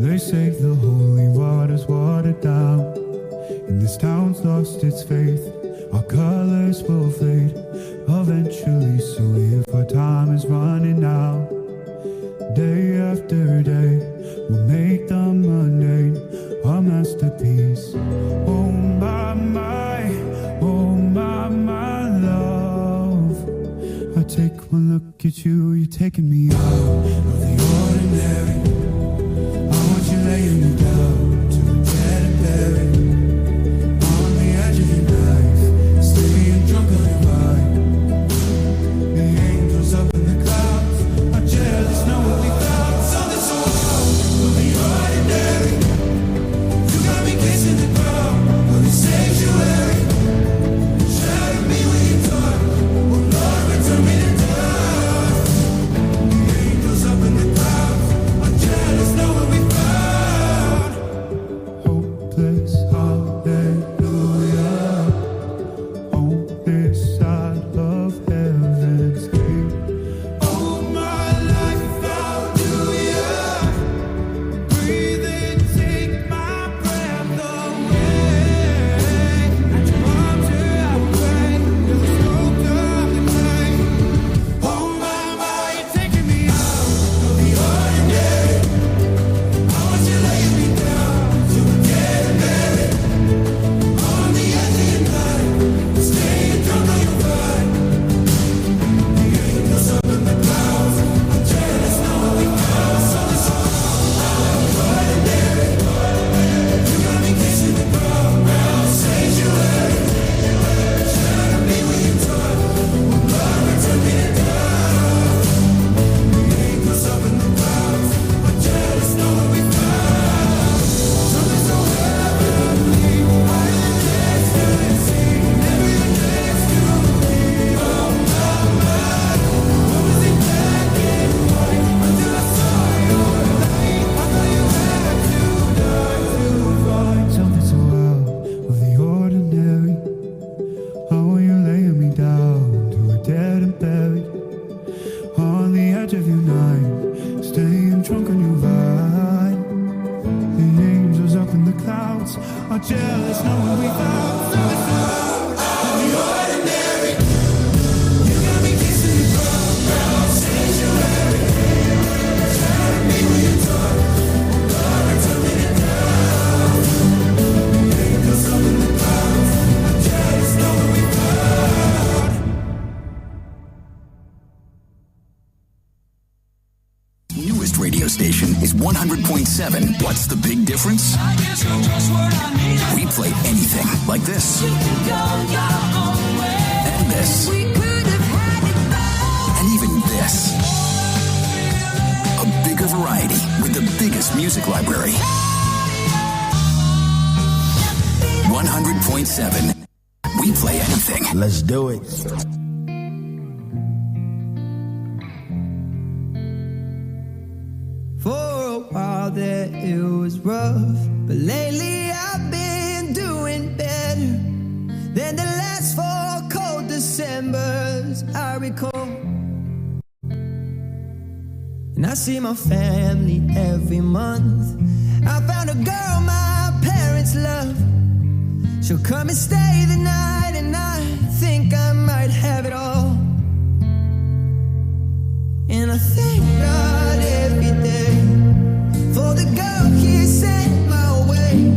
They say the holy water's watered down, and this town's lost its faith. Our colors will fade eventually, so if our time is running out, day after day, we'll make the mundane our masterpiece. Oh my love, I take one look at you, you're taking me out of the ordinary. I want you laying me down to a dead and buried. On the edge of your knife, staying drunk on your mind. The angels up in the clouds are jealous, know what we found. Something so cold of the ordinary. You got me kissing the ground of the sanctuary. Shadow me when you talk. Oh Lord, return me to dust. The angels up in
100.7. What's the big difference? We play anything like this. And this. And even this. A bigger variety with the biggest music library. 100.7. We play anything.
Let's do it.
For a while there it was rough, but lately I've been doing better than the last 4 cold Decembers I recall. And I see my family every month. I found a girl my parents love. She'll come and stay the night, and I think I might have it all. And I thank God every day for the girl He sent my way.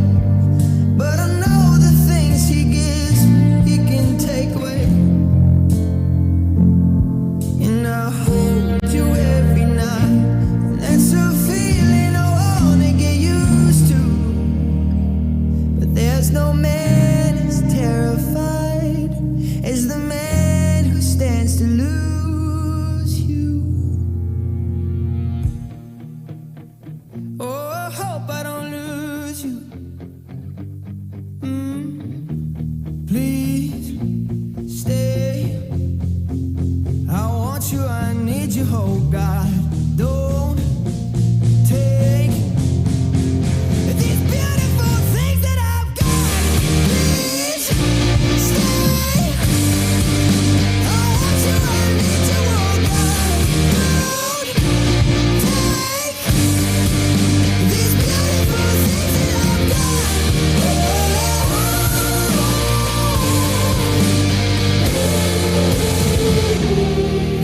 But I know the things He gives, He can take away. And I hold you every night, and that's a feeling I wanna get used to. But there's no man as terrified as the man who stands to lose you. Oh, I hope I don't lose you. Please stay. I want you, I need you, oh God. Don't take these beautiful things that I've got. Please stay. I want you, I need you, oh God. Don't take these beautiful things that I've got.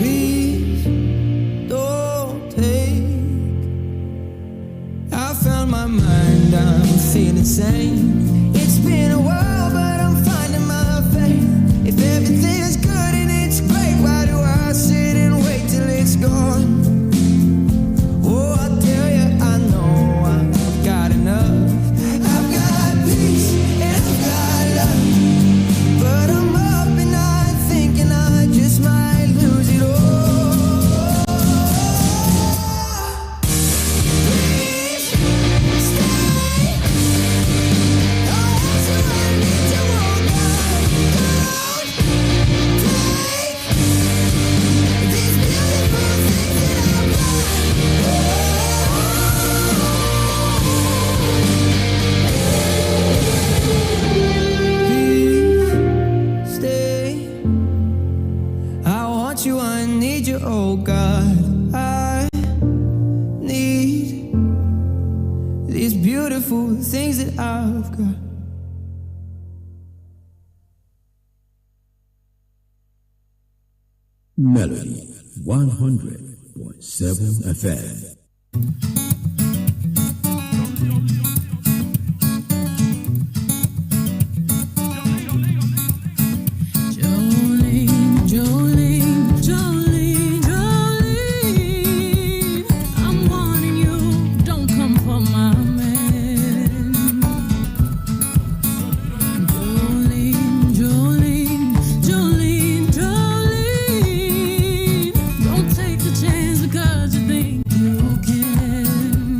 Please don't take. I found my mind, I'm feeling sane. It's been a while, but I'm finding my faith. If everything's good and it's great, why do I sit and wait till it's gone? Oh, I tell you, I know I've got enough. I've got peace and I've got love. But I'm up and I'm thinking I just might lose it all. Please stay. I want you, I need you, oh God. Don't take these beautiful things that I've got. Please stay. I want you, I need you, oh God. I need these beautiful things that I've got.
Melody 100.7 FM.
Jolene, Jolene, Jolene, Jolene, I'm warning you, don't come for my man. Jolene, Jolene, Jolene, Jolene, don't take the chance because you think you can.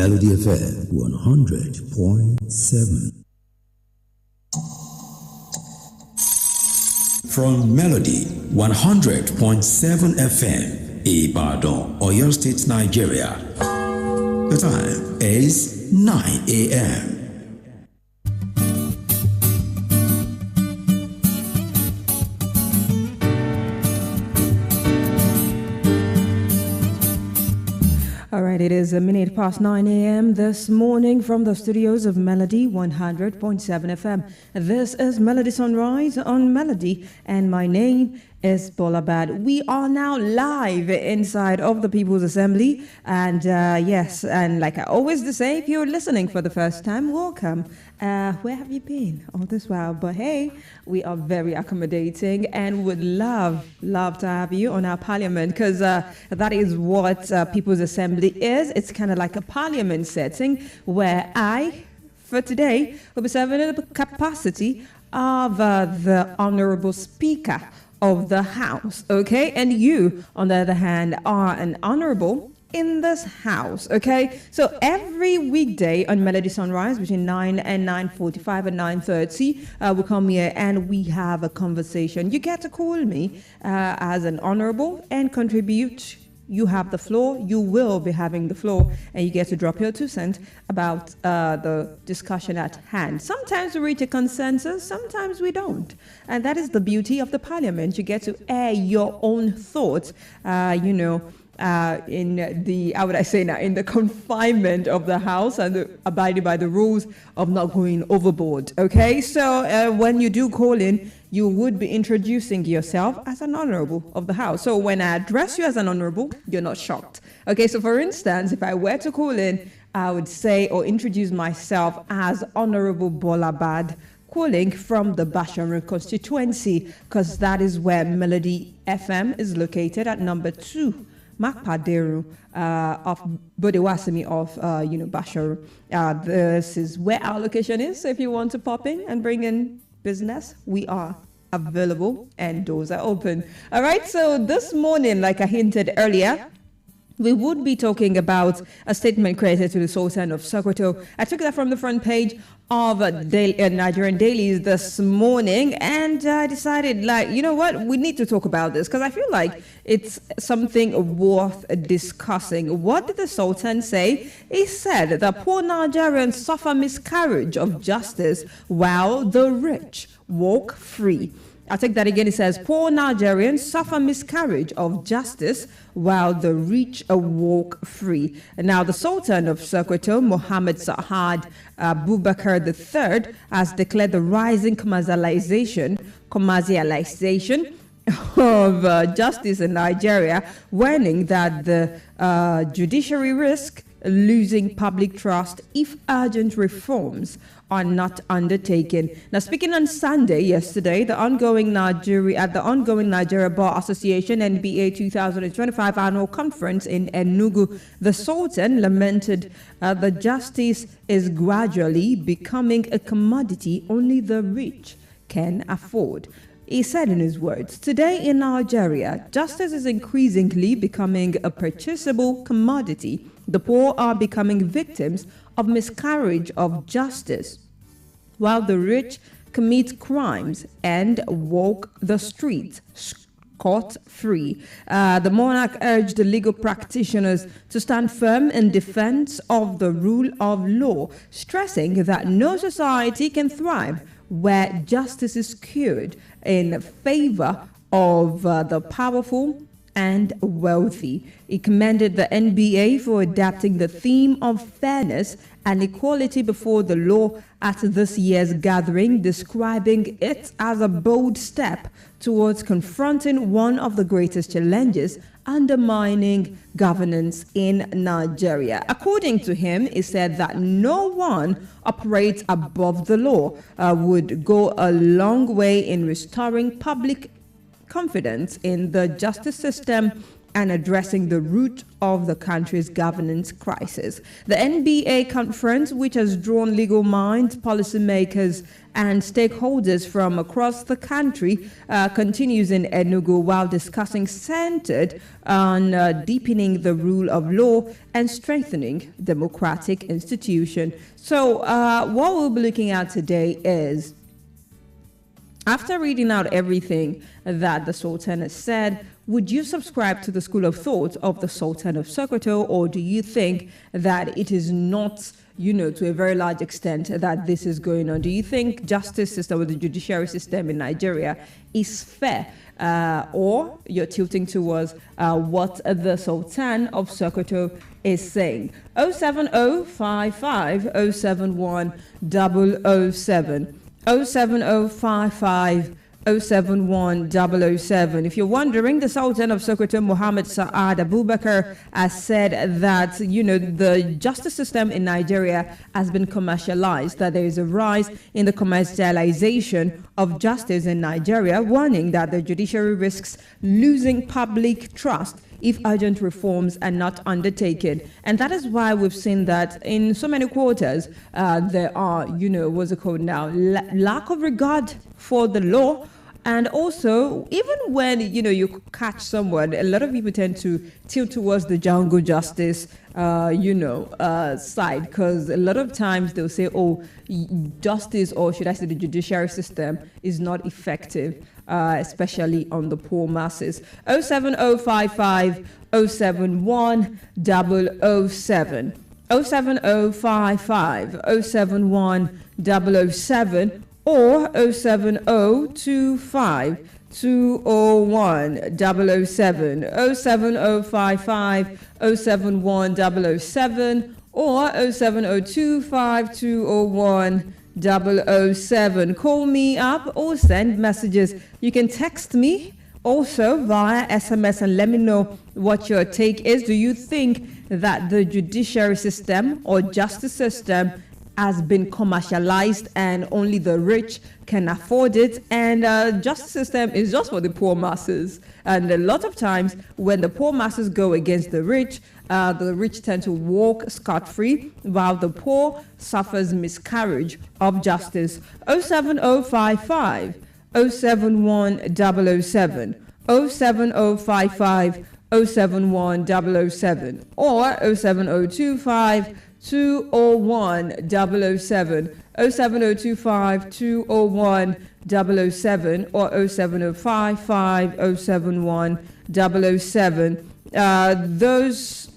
Melody FM 100.7. From Melody 100.7 FM, Ibadan, Oyo State, Nigeria. The time is 9 a.m.
All right, it is a minute past 9 a.m. this morning from the studios of Melody 100.7 FM. This is Melody Sunrise on Melody, and my name is Bolabad. We are now live inside of the People's Assembly, and yes, and like I always say, if you're listening for the first time, welcome. Where have you been all this while? But hey, we are very accommodating and would love to have you on our parliament, because that is what People's Assembly is. It's kind of like a parliament setting where I, for today, will be serving in the capacity of the Honorable Speaker of the House, okay? And you, on the other hand, are an honorable in this house, okay? So every weekday on Melody Sunrise between 9 and 9:45 and 9:30, we come here and we have a conversation. You get to call me as an honorable and contribute. You have the floor. You will be having the floor, and you get to drop your 2 cents about the discussion at hand. Sometimes we reach a consensus, sometimes we don't. And that is the beauty of the parliament. You get to air your own thoughts, in the, how would I say now, in the confinement of the house and abiding by the rules of not going overboard. Okay, so when you do call in, you would be introducing yourself as an honorable of the house. So when I address you as an honorable, you're not shocked. Okay, so for instance, if I were to call in, I would say or introduce myself as Honorable Bolabad, calling from the Basharu constituency, because that is where Melody FM is located at number 2. Makpaderu of Bodewasimi of Basharu. This is where our location is. So if you want to pop in and bring in business, we are available and doors are open. All right. So this morning, like I hinted earlier, we would be talking about a statement credited to the Sultan of Sokoto. I took that from the front page of Nigerian dailies this morning, and I decided, you know what, we need to talk about this, because I feel like it's something worth discussing. What did the Sultan say? He said that poor Nigerians suffer miscarriage of justice while the rich walk free. I'll take that again. It says, poor Nigerians suffer miscarriage of justice while the rich walk free. And now, the Sultan of Sokoto, Mohammed Sa'ad Abubakar III, has declared the rising commercialization of justice in Nigeria, warning that the judiciary risk losing public trust if urgent reforms are not undertaken. Now, speaking on Sunday, yesterday, the ongoing Nigeria Bar Association NBA 2025 annual conference in Enugu, the Sultan lamented the justice is gradually becoming a commodity only the rich can afford. He said in his words, today in Nigeria, justice is increasingly becoming a purchasable commodity. The poor are becoming victims of miscarriage of justice, while the rich commit crimes and walk the streets scot-free. The monarch urged the legal practitioners to stand firm in defense of the rule of law, stressing that no society can thrive where justice is skewed in favor of the powerful and wealthy. He commended the NBA for adapting the theme of fairness and equality before the law at this year's gathering, describing it as a bold step towards confronting one of the greatest challenges undermining governance in Nigeria. According to him, he said that no one operates above the law, would go a long way in restoring public confidence in the justice system and addressing the root of the country's governance crisis. The NBA conference, which has drawn legal minds, policymakers, and stakeholders from across the country, continues in Enugu while discussing centered on deepening the rule of law and strengthening democratic institutions. So what we'll be looking at today is, after reading out everything that the Sultan has said, would you subscribe to the school of thought of the Sultan of Sokoto, or do you think that it is not, to a very large extent that this is going on? Do you think justice system or the judiciary system in Nigeria is fair? Or you're tilting towards what the Sultan of Sokoto is saying? 07055 071 007. 07055 071 007. If you're wondering, the Sultan of Sokoto, Mohammed Saad Abubakar, has said that, the justice system in Nigeria has been commercialized, that there is a rise in the commercialization of justice in Nigeria, warning that the judiciary risks losing public trust if urgent reforms are not undertaken. And that is why we've seen that in so many quarters, there are, what's it called now, lack of regard for the law. And also, even when, you catch someone, a lot of people tend to tilt towards the jungle justice, side, because a lot of times they'll say, justice, or should I say the judiciary system, is not effective, especially on the poor masses. 07055 071 007. 07055 071 007. Or 07025 201 007, 07055 071 007, or 07025 201 007. Call me up or send messages. You can text me also via SMS and let me know what your take is. Do you think that the judiciary system or justice system has been commercialized and only the rich can afford it, and justice system is just for the poor masses? And a lot of times when the poor masses go against the rich tend to walk scot-free, while the poor suffers miscarriage of justice. 07055 071 007, 07055 071 007, or 07025 201 007, 07025 201 007, or 07055 071 007. Those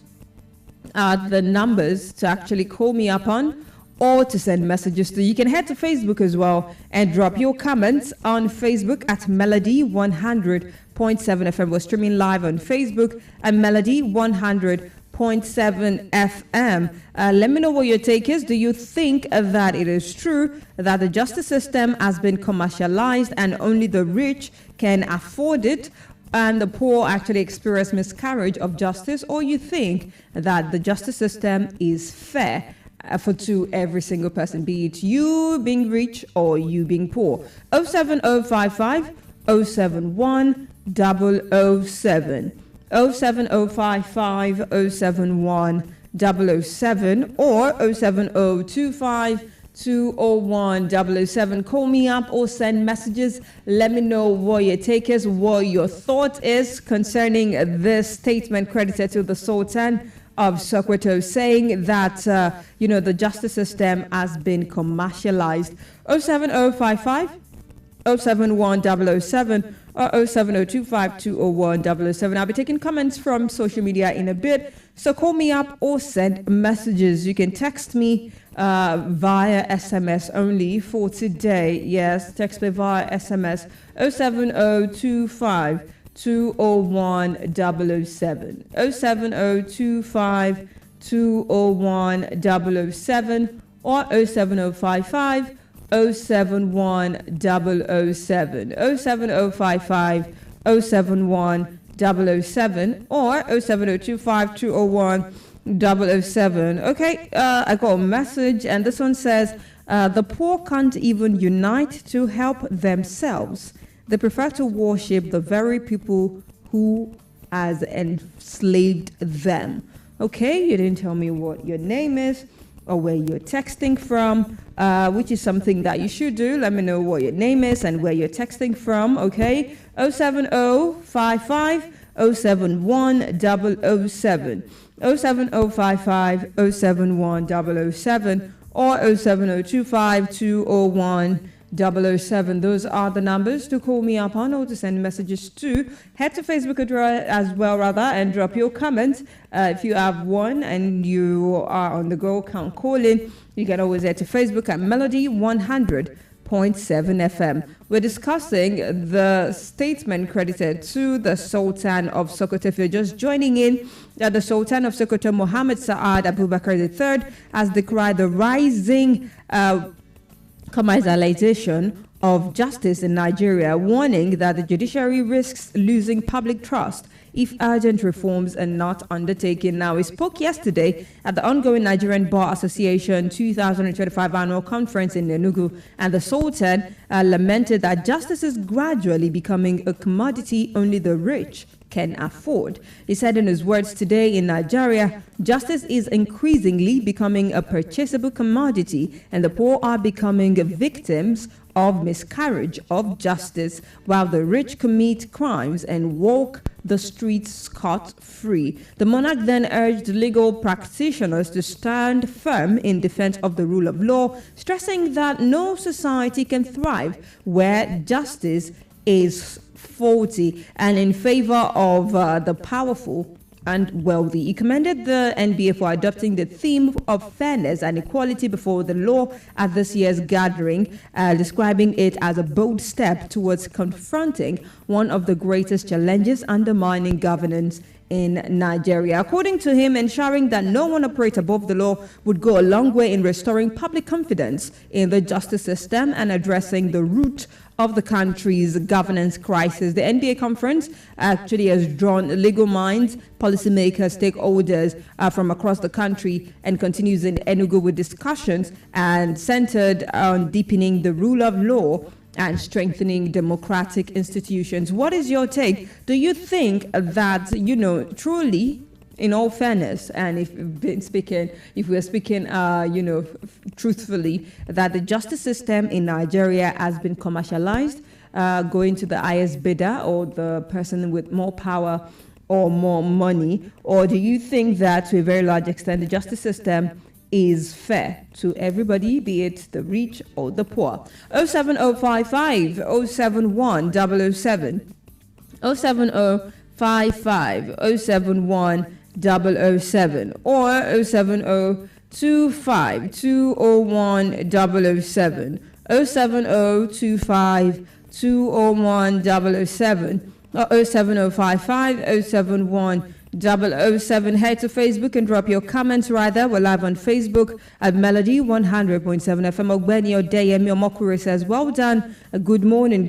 are the numbers to actually call me up on or to send messages to. You can head to Facebook as well and drop your comments on Facebook at Melody 100.7 FM. We're streaming live on Facebook at Melody 100.7 FM. Let me know what your take is. Do you think that it is true that the justice system has been commercialized and only the rich can afford it, and the poor actually experience miscarriage of justice? Or you think that the justice system is fair to every single person, be it you being rich or you being poor? 07055 071 007, 07055 071 007, or 07025 201 007. Call me up or send messages. Let me know what your take is, what your thought is concerning this statement credited to the Sultan of Sokoto, saying that the justice system has been commercialized. 07055 071 007, or 07025 201 007. I'll be taking comments from social media in a bit, so call me up or send messages. You can text me via SMS only for today. Yes, text me via SMS 07025 201 007, 07025 201 007, or 07055 071 007, 07055 071 007, or 07025 201 007. Okay, I got a message, and this one says, the poor can't even unite to help themselves. They prefer to worship the very people who as enslaved them. Okay, you didn't tell me what your name is or where you're texting from, which is something that you should do. Let me know what your name is and where you're texting from, okay? 07055 071 007, 07055 071 007, or 07025 201 007. Those are the numbers to call me up on or to send messages to. Head to Facebook as well, and drop your comments. If you have one and you are on the go, can't call in, you can always head to Facebook at Melody 100.7 FM. We're discussing the statement credited to the Sultan of Sokoto. If you're just joining in, the Sultan of Sokoto, Mohammed Saad Abubakar III, has decried the rising commercialization of justice in Nigeria, warning that the judiciary risks losing public trust if urgent reforms are not undertaken. Now, he spoke yesterday at the ongoing Nigerian Bar Association 2025 annual conference in Enugu, and the Sultan lamented that justice is gradually becoming a commodity only the rich can afford. He said in his words, today in Nigeria, justice is increasingly becoming a purchasable commodity, and the poor are becoming victims of miscarriage of justice, while the rich commit crimes and walk the streets scot-free. The monarch then urged legal practitioners to stand firm in defense of the rule of law, stressing that no society can thrive where justice is faulty and in favor of the powerful and wealthy. He commended the NBA for adopting the theme of fairness and equality before the law at this year's gathering, describing it as a bold step towards confronting one of the greatest challenges undermining governance in Nigeria. According to him, ensuring that no one operates above the law would go a long way in restoring public confidence in the justice system and addressing the root of the country's governance crisis. The NBA conference actually has drawn legal minds, policymakers, stakeholders from across the country, and continues in Enugu with discussions and centered on deepening the rule of law and strengthening democratic institutions. What is your take? Do you think that, truly, in all fairness, and if we're speaking, truthfully, that the justice system in Nigeria has been commercialized, going to the highest bidder or the person with more power or more money? Or do you think that to a very large extent the justice system is fair to everybody, be it the rich or the poor? 07055 071 007, 07055 071 007, or 07025 201 007, 07025 201 007, or 07055 071 007. Head to Facebook and drop your comments right there. We're live on Facebook at Melody 100.7 FM. Ogbeni Odeyemi Omokure says, well done. Good morning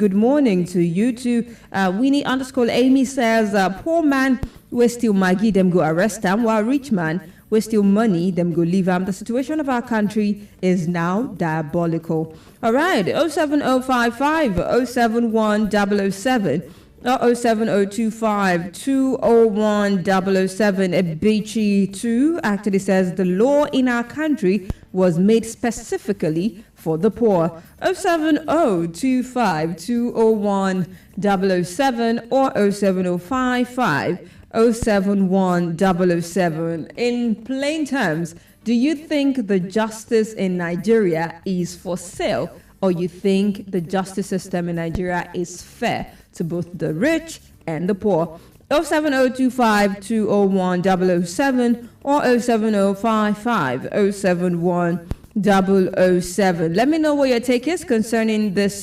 to you too. Winnie_Amy says, poor man, we still Maggie, them go arrest him, while rich man, we still money, them go leave him. The situation of our country is now diabolical. All right, 07055 071 007. 07025 201 007. Ebichi 2 actually says the law in our country was made specifically for the poor. 07025 201 007, or 07055 071 007. In plain terms, do you think the justice in Nigeria is for sale, or you think the justice system in Nigeria is fair to both the rich and the poor? 07025 201 007, or 07055 071 007. Let me know what your take is concerning this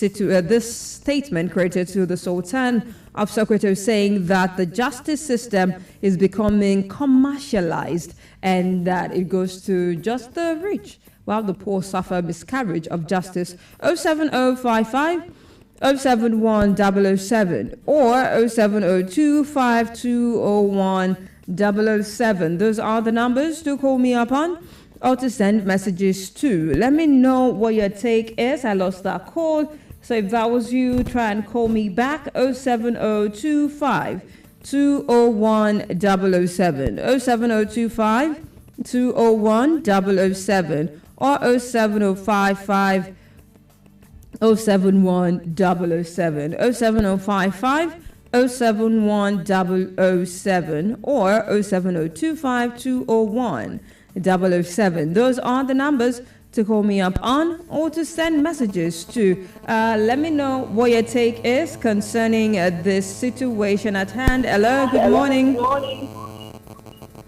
statement created to the Sultan of Sokoto, saying that the justice system is becoming commercialized and that it goes to just the rich while the poor suffer miscarriage of justice. 07055 071 007, or 07025 201 007. Those are the numbers to call me up on or to send messages to. Let me know what your take is. I lost that call, so if that was you, try and call me back. 07025 201 007, 07025 201 007, or 07055 071 007, 07055 071 007, or 07025 201 007. Those are the numbers to call me up on or to send messages to. Let me know what your take is concerning this situation at hand. Hello, good morning.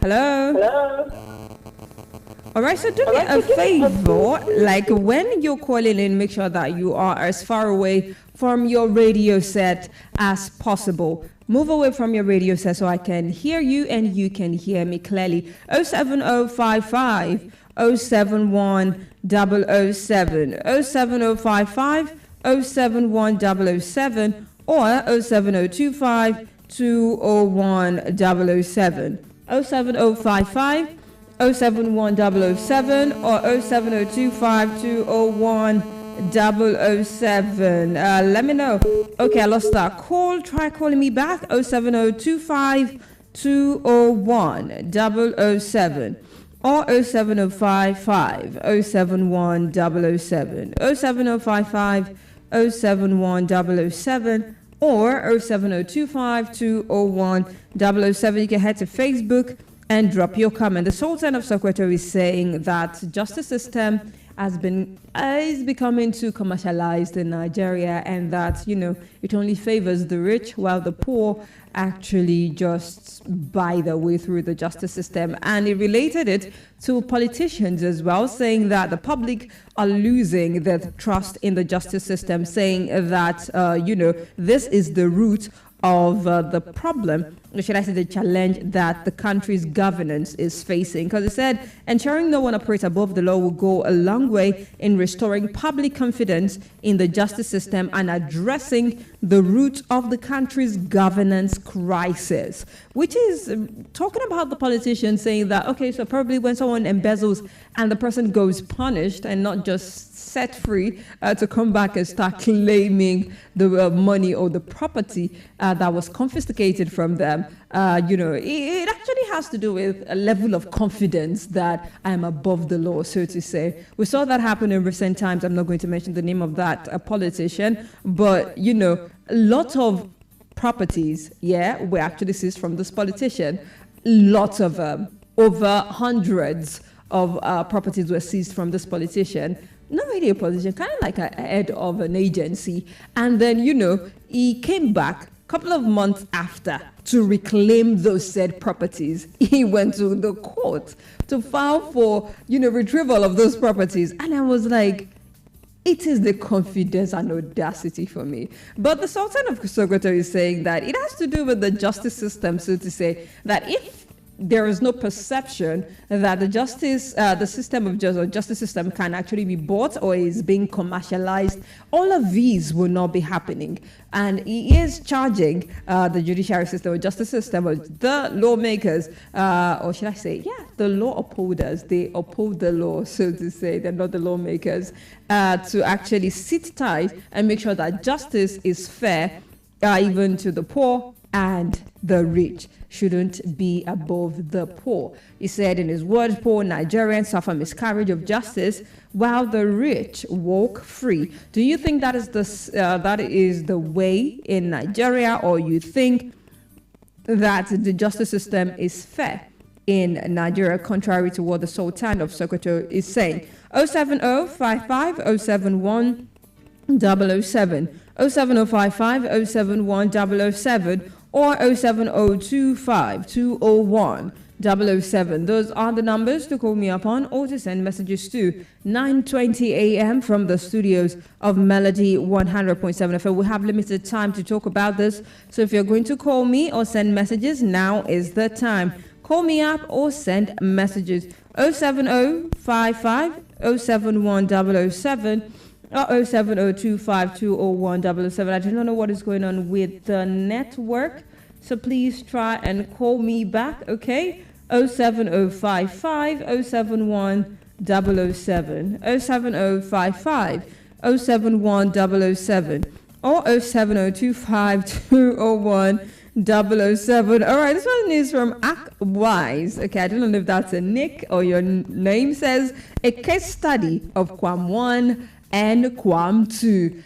Hello. All right, so do me a favor, like when you're calling in, make sure that you are as far away from your radio set as possible. Move away from your radio set so I can hear you and you can hear me clearly. 07055 071 007, 07055 071 007, or 07025 201 007, 07055 071 007, or 07025 201 007. Let me know. Okay, I lost that call. Try calling me back. 07025 201 007, or 07055 071 007, 07055 071 007, or 07025 201 007. You can head to Facebook and drop your comment. The Sultan of Sokoto is saying that justice system is becoming too commercialized in Nigeria, and that it only favors the rich while the poor actually just buy their way through the justice system. And he related it to politicians as well, saying that the public are losing their trust in the justice system, saying that this is the root of the problem, or should I say the challenge that the country's governance is facing. Because it said ensuring no one operates above the law will go a long way in restoring public confidence in the justice system and addressing the root of the country's governance crisis, which is talking about the politicians saying that, okay, so probably when someone embezzles and the person goes punished and not just set free to come back and start claiming the money or the property that was confiscated from them. It actually has to do with a level of confidence that I am above the law, so to say. We saw that happen in recent times. I'm not going to mention the name of that politician, but, a lot of properties, were actually seized from this politician. Lots of over hundreds of properties were seized from this politician. Not really a politician, kind of like a head of an agency. And then, he came back a couple of months after to reclaim those said properties. He went to the court to file for, retrieval of those properties. And I was like, it is the confidence and audacity for me. But the Sultan of Sokoto is saying that it has to do with the justice system, so to say, that if there is no perception that the justice system can actually be bought or is being commercialized, all of these will not be happening. And he is charging the judiciary system or justice system or the lawmakers, or should I say, the law upholders. They uphold the law, so to say. They're not the lawmakers, to actually sit tight and make sure that justice is fair, even to the poor and the rich. Shouldn't be above the poor. He said in his words, poor Nigerians suffer miscarriage of justice while the rich walk free. Do you think that is the way in Nigeria, or you think that the justice system is fair in Nigeria, contrary to what the Sultan of Sokoto is saying? 07055 071 007, 07055 071 007, or 07025 201 007. Those are the numbers to call me up on or to send messages to. 9:20 a.m. from the studios of Melody 100.7 FM. We have limited time to talk about this, so if you're going to call me or send messages, now is the time. Call me up or send messages. 07055 071 007, or 07025 201 007. I do not know what is going on with the network, so please try and call me back, okay? 07055 071 007, 07055 071 007, or 07025 201 007. All right, this one is from Akwise. Okay, I don't know if that's a nick or your name. Says a case study of Quam 1 and Quam 2.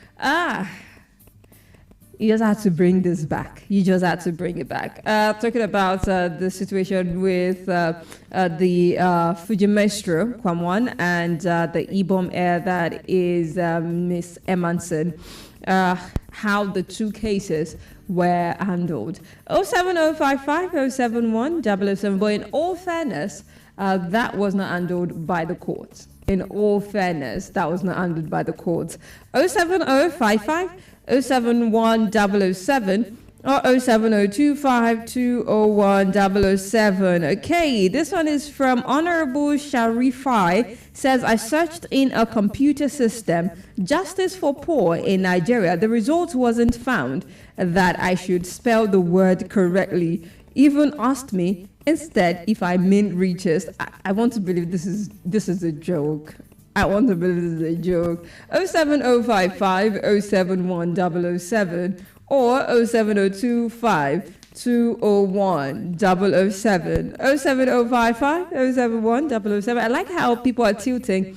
You just had to bring this back. You just had to bring it back. Talking about the situation with the Fuji Maestro, Quam 1, and the E-bomb air that is Miss Emanson. How the two cases were handled. 07055 071 007. But in all fairness, that was not handled by the courts. In all fairness, that was not handled by the courts. 07055 071 007 or 07025 201 007. Okay, this one is from Honorable Sharifai. Says, I searched in a computer system, justice for poor in Nigeria. The result wasn't found that I should spell the word correctly. Even asked me instead if I mean riches. I want to believe this is a joke. I want to believe this is a joke. 07055 071 007 or 07025 201 007. 07055 071 007. I like how people are tilting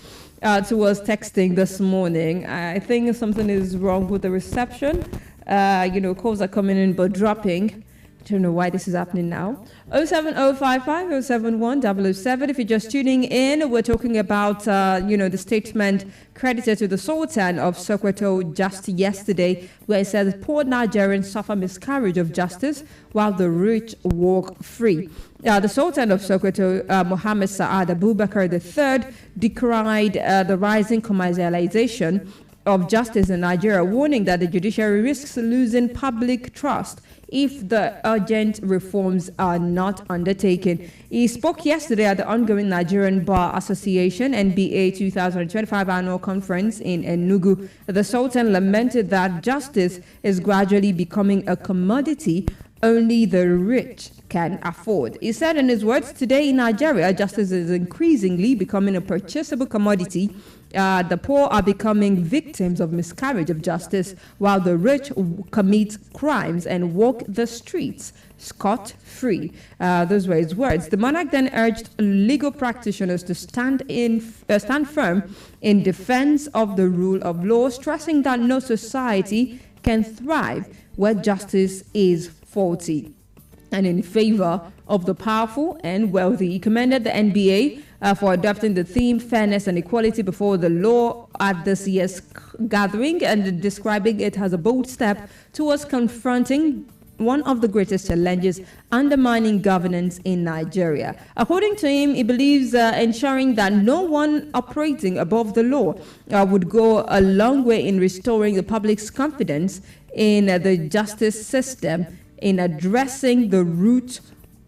towards texting this morning. I think something is wrong with the reception. Calls are coming in but dropping. I don't know why this is happening now. 07055 071 007. If you're just tuning in, we're talking about, the statement credited to the Sultan of Sokoto just yesterday, where it says poor Nigerians suffer miscarriage of justice while the rich walk free. The Sultan of Sokoto, Mohammed Saad Abubakar III, decried the rising commercialization of justice in Nigeria, warning that the judiciary risks losing public trust if the urgent reforms are not undertaken. He spoke yesterday at the ongoing Nigerian Bar Association NBA 2025 annual conference in Enugu. The Sultan lamented that justice is gradually becoming a commodity only the rich can afford. He said in his words, today in Nigeria, justice is increasingly becoming a purchasable commodity. The poor are becoming victims of miscarriage of justice, while the rich commit crimes and walk the streets scot-free. Those were his words. The monarch then urged legal practitioners to stand firm in defense of the rule of law, stressing that no society can thrive where justice is faulty and in favor of the powerful and wealthy. He commended the NBA for adopting the theme fairness and equality before the law at this year's gathering and describing it as a bold step towards confronting one of the greatest challenges undermining governance in Nigeria. According to him, he believes ensuring that no one operating above the law would go a long way in restoring the public's confidence in the justice system in addressing the root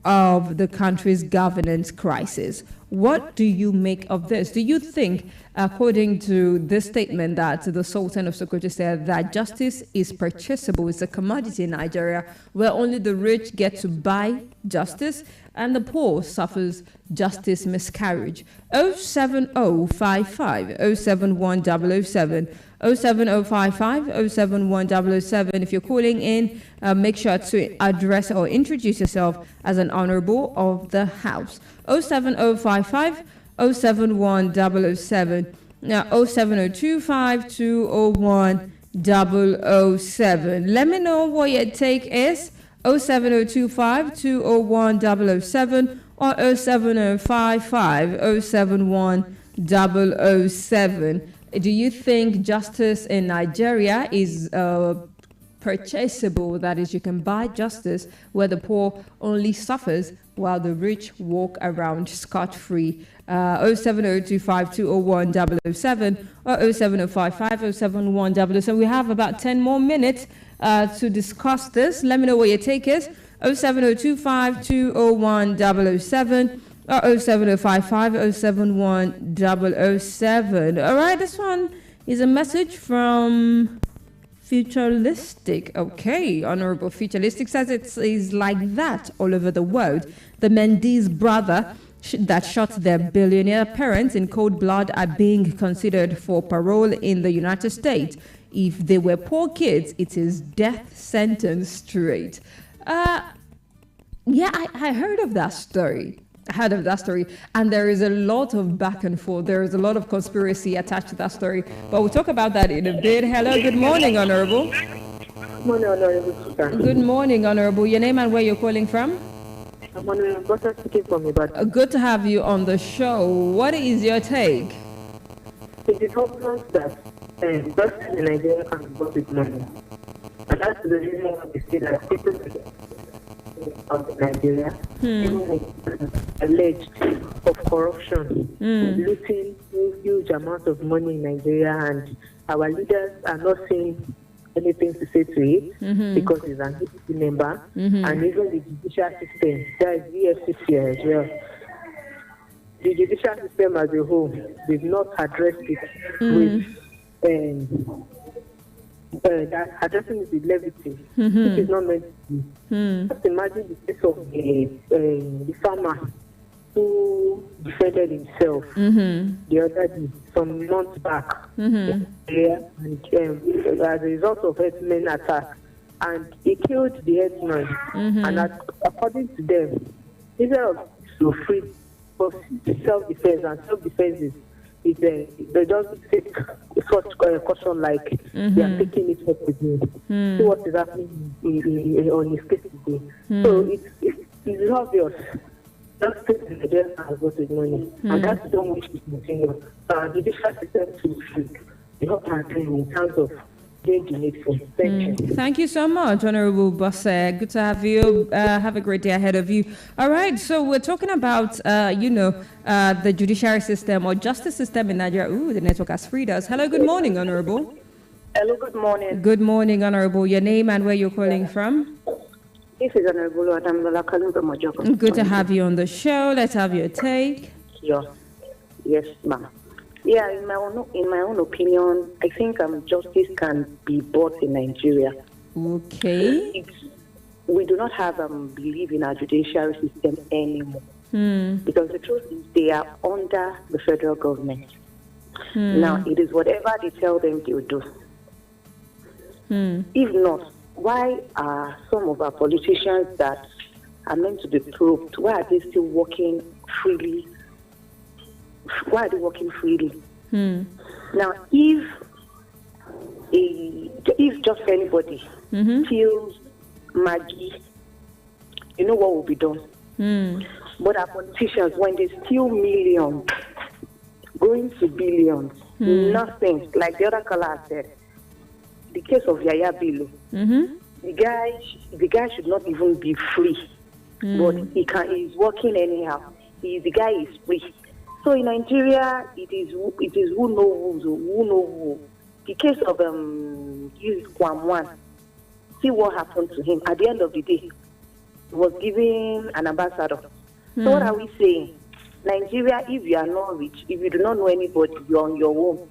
of the country's governance crisis. What do you make of this? Do you think, according to this statement that the Sultan of Sokoto said, that justice is purchasable, it's a commodity in Nigeria where only the rich get to buy justice and the poor suffers justice miscarriage? 07055 071 007 07055 071 007. If you're calling in, make sure to address or introduce yourself as an honorable of the house. 07055 071 007. Now 07025 201 007. Let me know what your take is. 07025 201 007 or 07055 071 007. Do you think justice in Nigeria is purchasable? That is, you can buy justice where the poor only suffers while the rich walk around scot-free. 07025 201 007 or 07055 071 007. We have about 10 more minutes to discuss this. Let me know what your take is. 07025 201 007 or 07055 071 007. All right, this one is a message from Futuristic. Okay, Honorable Futuristic says it is like that all over the world. The Mendy's brother that shot their billionaire parents in cold blood are being considered for parole in the United States. If they were poor kids, it is death sentence straight. Yeah, I heard of that story. I heard of that story, and there is a lot of back and forth. There is a lot of conspiracy attached to that story, but we'll talk about that in a bit. Hello, good morning, Honorable.
Good morning, Honorable.
Good morning, Honorable. Your name and where you're calling from?
I'm Honorable speaking from Ibadan.
Good to have you on the show. What is your take?
It is obvious that buses in Nigeria can be bought with money. And that's the reason why we see that people of Nigeria, alleged of corruption, looting huge amounts of money in Nigeria, and our leaders are not saying anything to say to it because it's an EPC member, and even the judicial system, that is EFCC as well. The judicial system as a whole did not address it with that addressing it with levity, which is not meant to be. Just imagine the case of the farmer who defended himself the other day, some months back, and as a result of herdsmen attack, and he killed the herdsman, and according to them, instead of to free for self-defense, and self-defense is they just take such caution like they are taking it up again. See what is happening on his case today. So it's obvious. Just take the jail and go to money. And that's the which is continuous. So the judicial system should help our team in terms of doing the needful. Thank you.
Thank you so much, Honorable Bosse. Good to have you. Have a great day ahead of you. All right, so we're talking about, the judiciary system or justice system in Nigeria. Ooh, the network has freed us. Hello, good morning, Honorable.
Hello, good morning.
Good morning, Honorable. Your name and where you're calling from?
This is Honorable Adam calling from Majoko.
Good to have you on the show. Let's have your take.
Yes, ma'am. Yeah, in my own opinion, I think justice can be bought in Nigeria.
Okay.
We do not have belief in our judiciary system anymore. Because the truth is they are under the federal government. Now, it is whatever they tell them they will do. If not, why are some of our politicians that are meant to be probed, why are they still working freely? Why are they working freely? Now, if just anybody steals Maggie, you know what will be done? But our politicians, when they steal millions, going to billions, nothing, like the other caller said, the case of Yaya Bello, the guy should not even be free, but he's working anyhow. The guy is free. So in Nigeria, it is who knows who. The case of Kwamwan, see what happened to him. At the end of the day, he was given an ambassador. So what are we saying? Nigeria, if you are not rich, if you do not know anybody, you're on your own.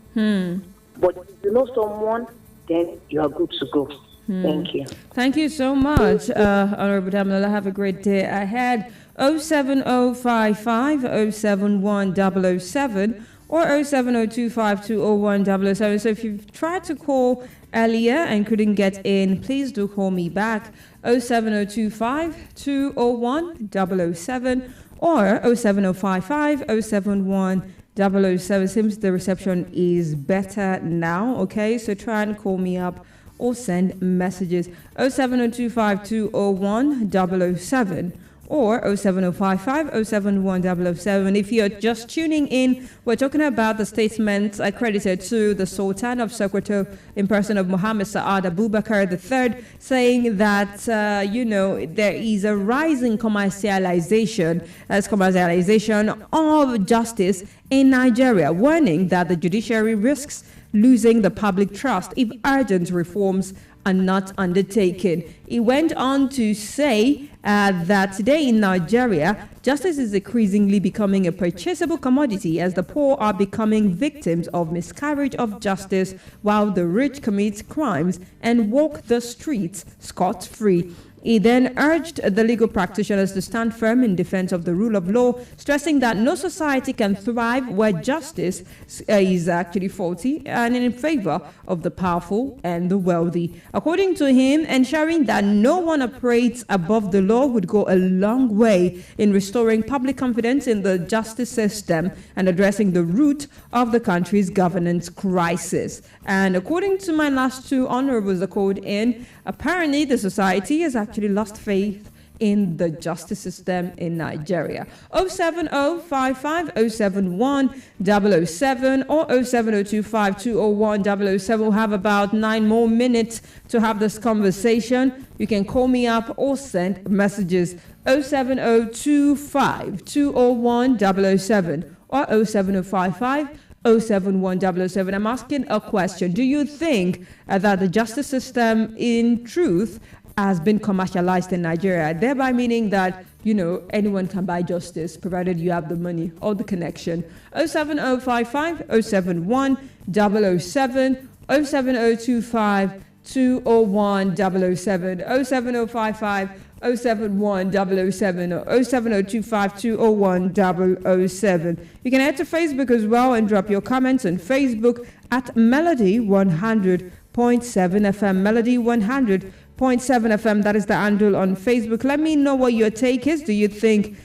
But if you know someone, then you are good to go. Thank you.
Thank you so much, Honorable Damilola. Have a great day ahead. 07055 071 007 or 07025201007. So if you've tried to call earlier and couldn't get in, please do call me back. 07025 201 007 or 07055 071 007. Seems the reception is better now. Okay, so try and call me up or send messages. 07025 201 007 or 07055 071 007. If you're just tuning in, we're talking about the statements accredited to the Sultan of Sokoto in person of Muhammad Sa'ad Abubakar III, saying that, there is a rising commercialization of justice in Nigeria, warning that the judiciary risks losing the public trust if urgent reforms are not undertaken. He went on to say that today in Nigeria, justice is increasingly becoming a purchasable commodity as the poor are becoming victims of miscarriage of justice while the rich commit crimes and walk the streets scot-free. He then urged the legal practitioners to stand firm in defense of the rule of law, stressing that no society can thrive where justice is actually faulty and in favor of the powerful and the wealthy. According to him, ensuring that no one operates above the law would go a long way in restoring public confidence in the justice system and addressing the root of the country's governance crisis. And according to my last two honorables that called in, apparently the society has actually lost faith in the justice system in Nigeria. 07055071007 or 07025201007. We'll have about 9 more minutes to have this conversation. You can call me up or send messages 07025201007 or 07055 071 I'm asking a question. Do you think that the justice system in truth has been commercialized in Nigeria, thereby meaning that, anyone can buy justice provided you have the money or the connection? 07055 071 007 07025 201 007 07055 071 007 or 07025 201 007. You can head to Facebook as well and drop your comments on Facebook at Melody 100.7 FM. Melody 100.7 FM. That is the handle on Facebook. Let me know what your take is. Do you think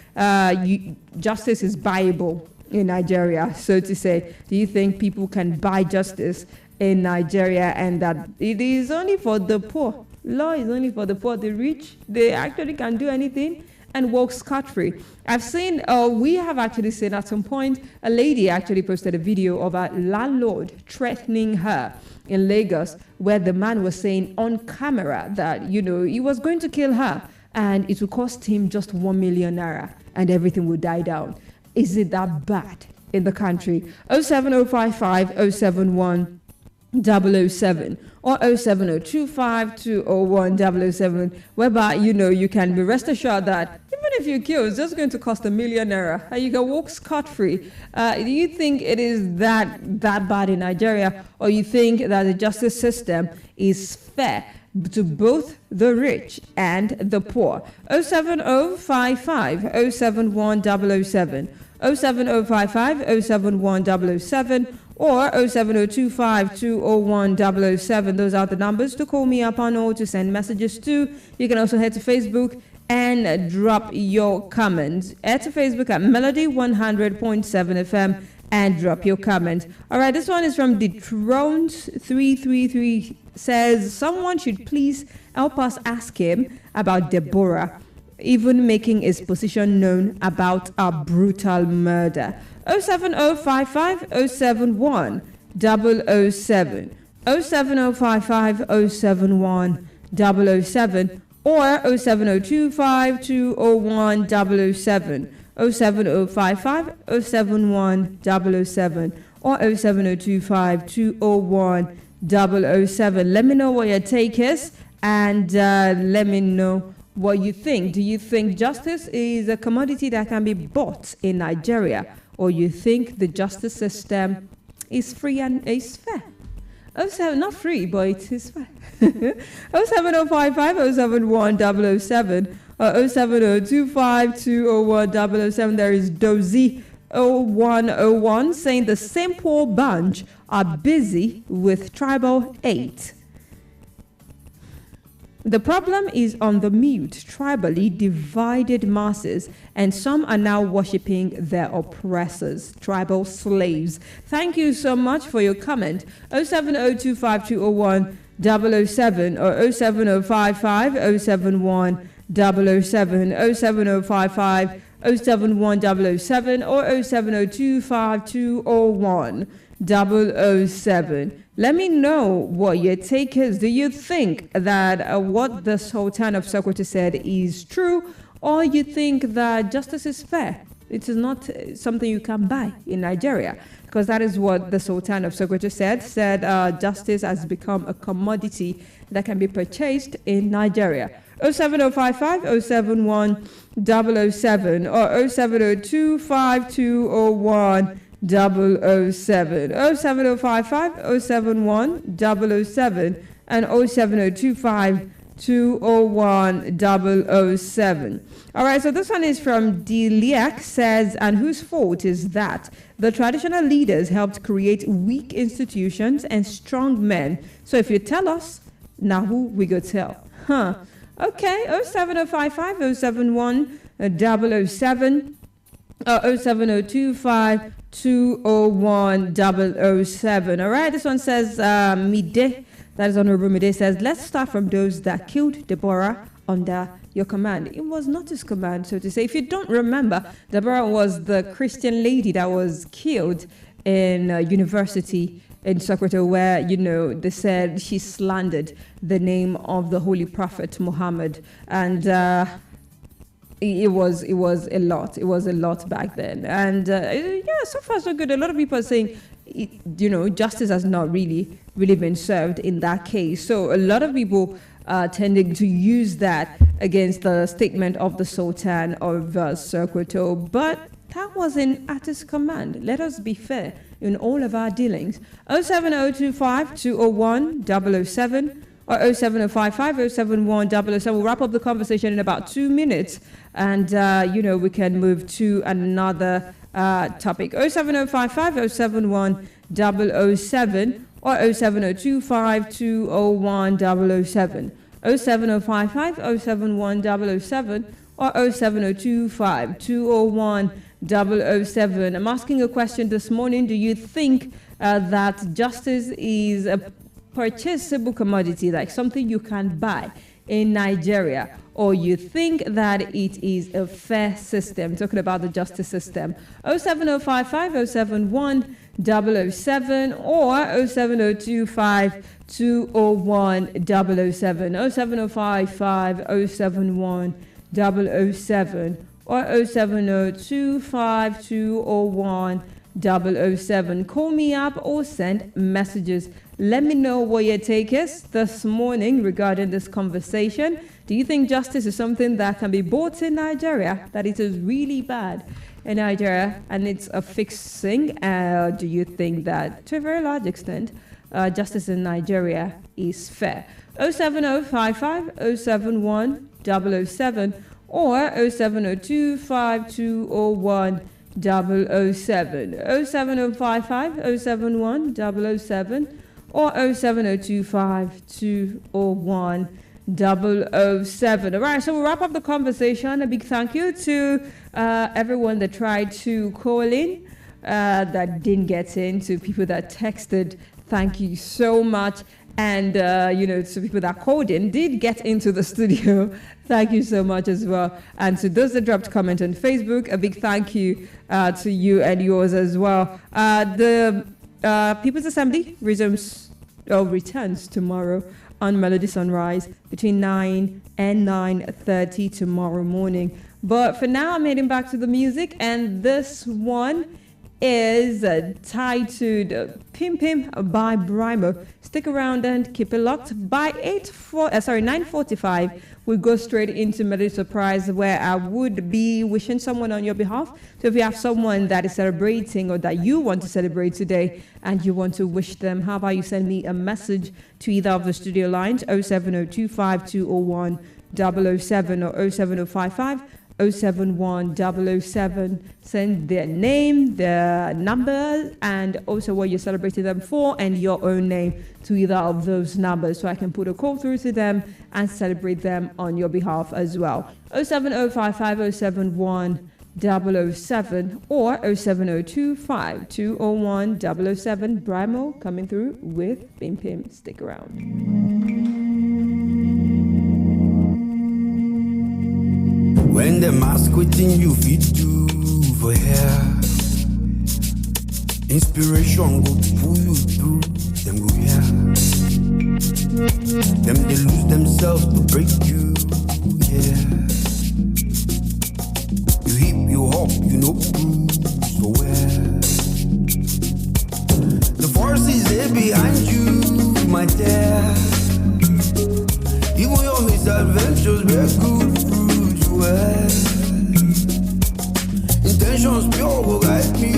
justice is buyable in Nigeria, so to say? Do you think people can buy justice in Nigeria and that it is only for the poor? Law is only for the poor. The rich, they actually can do anything and walk scot-free. We have actually seen at some point, a lady actually posted a video of a landlord threatening her in Lagos, where the man was saying on camera that, he was going to kill her and it would cost him just 1 million naira and everything would die down. Is it that bad in the country? 07055 071 007 or 07025 201 007, whereby you can be rest assured that even if you kill, it's just going to cost 1 million naira and you can walk scot-free. Do you think it is that bad in Nigeria, or you think that the justice system is fair to both the rich and the poor? 07055 071 007 07055 071 007 or 07025 201 007. Those are the numbers to call me up on or to send messages to. You can also head to Facebook and drop your comments. Head to Facebook at Melody 100.7 FM and drop your comments. All right, this one is from Dethroned 333. Says someone should please help us ask him about Deborah even making his position known about a brutal murder. 07055 071 007 07055 071 007 or 07025 201 007 07055 071 007 or 07025 201 007. Let me know what your take is and let me know what you think. Do you think justice is a commodity that can be bought in Nigeria, or you think the justice system is free and is fair? Not free, but it is fair. 07055 071 007 or 07025 201 007. There is Dozy 0101 saying the same poor bunch are busy with tribal hate. The problem is on the mute, tribally divided masses, and some are now worshipping their oppressors, tribal slaves. Thank you so much for your comment. 07025 007 or 07055 071 007 07055 071 007 or 07025 201 007. Let me know what your take is. Do you think that what the Sultan of Sokoto said is true, or you think that justice is fair? It is not something you can buy in Nigeria, because that is what the Sultan of Sokoto said justice has become a commodity that can be purchased in Nigeria. 07055 071 007 or 07025 201 007 07055 071 007 and 07025 201 007. All right, so this one is from Diliak, says, and whose fault is that? The traditional leaders helped create weak institutions and strong men. So if you tell us, now who we go tell? Huh. Okay, 07055 071 007. 07025 201 007. All right, this one says, Mide, that is Honorable Mide, says, let's start from those that killed Deborah under your command. It was not his command, so to say. If you don't remember, Deborah was the Christian lady that was killed in university in Sokoto, where, you know, they said she slandered the name of the Holy Prophet Muhammad. And it was a lot. It was a lot back then. And yeah, so far so good. A lot of people are saying, justice has not really been served in that case. So a lot of people are tending to use that against the statement of the Sultan of Sokoto. But that wasn't at his command. Let us be fair in all of our dealings. 07025 201 007 or 07055 071 007. We'll wrap up the conversation in about 2 minutes. And, we can move to another topic. 07055 071 007 or 07025 201 007. 07055 071 007 or 07025 201 007. I'm asking a question this morning. Do you think that justice is a purchasable commodity, like something you can buy in Nigeria, or you think that it is a fair system? Talking about the justice system. 07055 071 007 or 07025 201 007. 07055 071 007 or 07025 201 007. Call me up or send messages. Let me know what your take is this morning regarding this conversation. Do you think justice is something that can be bought in Nigeria, that it is really bad in Nigeria and it's a fixed thing? Do you think that, to a very large extent, justice in Nigeria is fair? 07055 071 007 or 07025 201 007. 07055 071 007 or 07025 201 007. All right, so we'll wrap up the conversation. A big thank you to everyone that tried to call in, that didn't get in, to people that texted. Thank you so much. And, to people that called in, did get into the studio. Thank you so much as well. And to those that dropped comment on Facebook, a big thank you to you and yours as well. The People's Assembly returns tomorrow on Melody Sunrise between 9 and 9:30 tomorrow morning. But for now, I'm heading back to the music, and this one is titled Pim Pim by Brimo. Stick around and keep it locked. By 9:45, we'll go straight into Melody Surprise, where I would be wishing someone on your behalf. So if you have someone that is celebrating or that you want to celebrate today and you want to wish them, how about you send me a message to either of the studio lines, 07025 201 007 or 07055 071 007. Send their name, their number, and also what you're celebrating them for, and your own name to either of those numbers, so I can put a call through to them and celebrate them on your behalf as well. 07055 071 007 or 07025 201 007. Brimo coming through with Pim Pim. Stick around.
When them ask wetin you fit do for here, inspiration go pull you through, them go here. Them they lose themselves to break you, yeah. You hip, you hop, you know bruise, so where? The forces they behind you, my dear. Even your misadventures bear good fruit, well. Intentions pure will guide me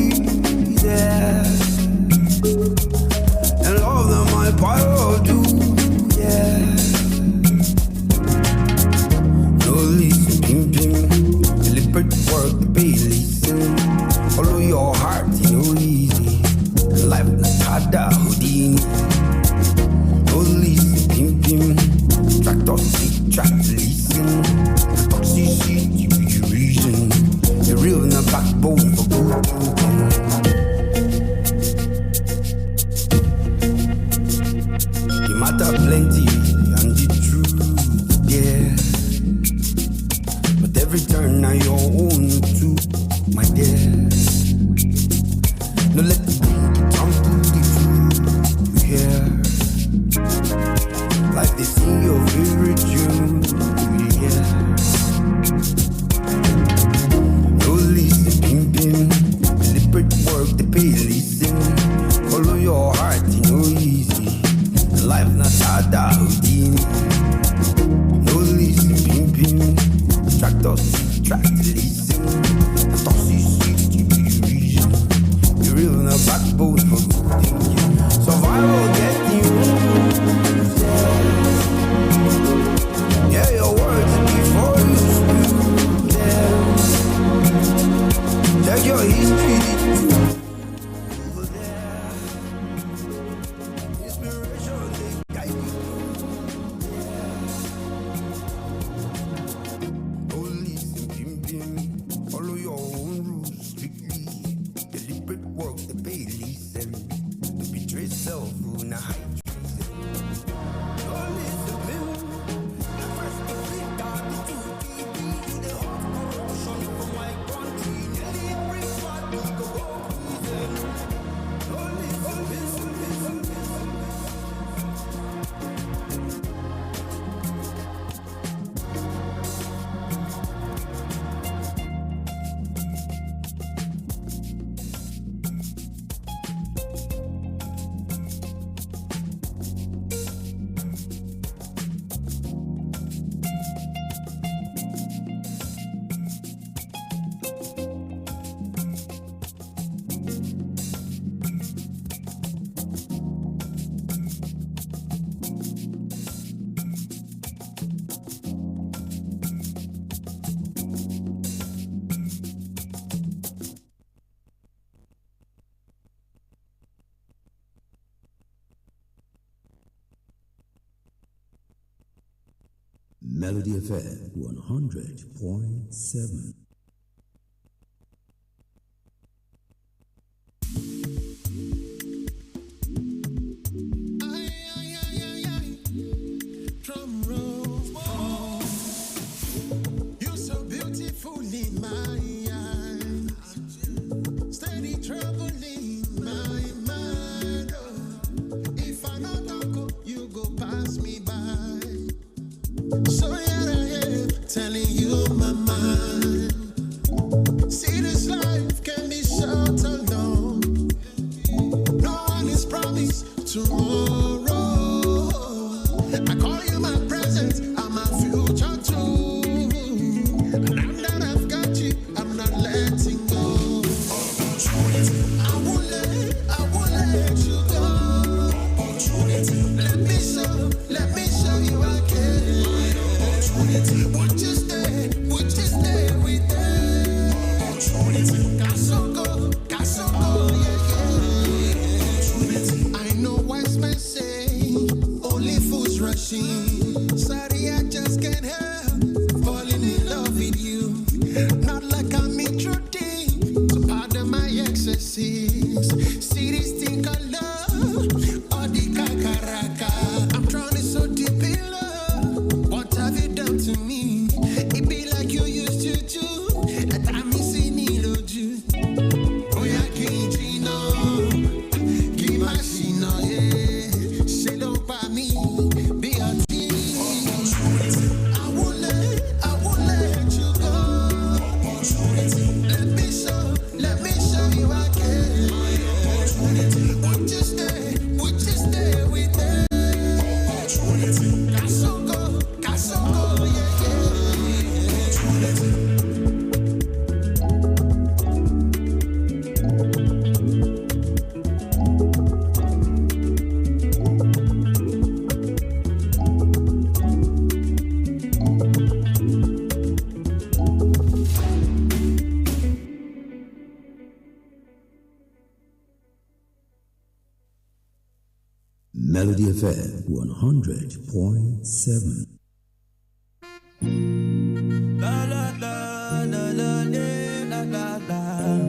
there, and love them my power do, yeah.
backbone for good thinking. The matter plenty and the truth, yeah. But every turn now your own too, my dear. No let the bring down to the truth, yeah. Like they sing your favorite tune, yeah. No listen, pimping, deliberate work, they pay listen. Follow your heart, you know easy. Life not hard, Houdini. No listen, pimping, track us, track to listen. Talk sweet, you be the reason. You real no backbone for good thinking. Survival get you. Yeah, your words before you speak them. Check your history. Inspiration, they guide you. Don't listen, pimping. Follow your own rules strictly. Deliberate work, the pay listen. To betray self, who na hide.
Melody FM 100.7.
Drum roll. Oh, you're so beautiful in my eyes. Steady troubling my mind. Oh, if I not go, you go pass me by. So here I am, telling you my mind. See, this life can be short or long. No one is promised tomorrow. I call you my present, I'm my future too. And now that I've got you, I'm not letting go. I won't let you go. Let me show you I can. Would you stay with them? Kasoko, yeah. I know wise men say only fools rushing. Sorry, I just can't help falling in love with you. Not like I'm intruding, so pardon my excesses. See this thing called love, or the kakaraka. I'm drowning so deep in love. What have you done to me? It be like you used to do. That I miss in Iloju. Oh, yeah, Kijino. Kimashino, yeah. Say don't buy me. Be a team. I won't let you go. Let me show you I can. Would you stay with them? Kasoko, yeah.
Melody FM 100.7.
La la la la la la la la.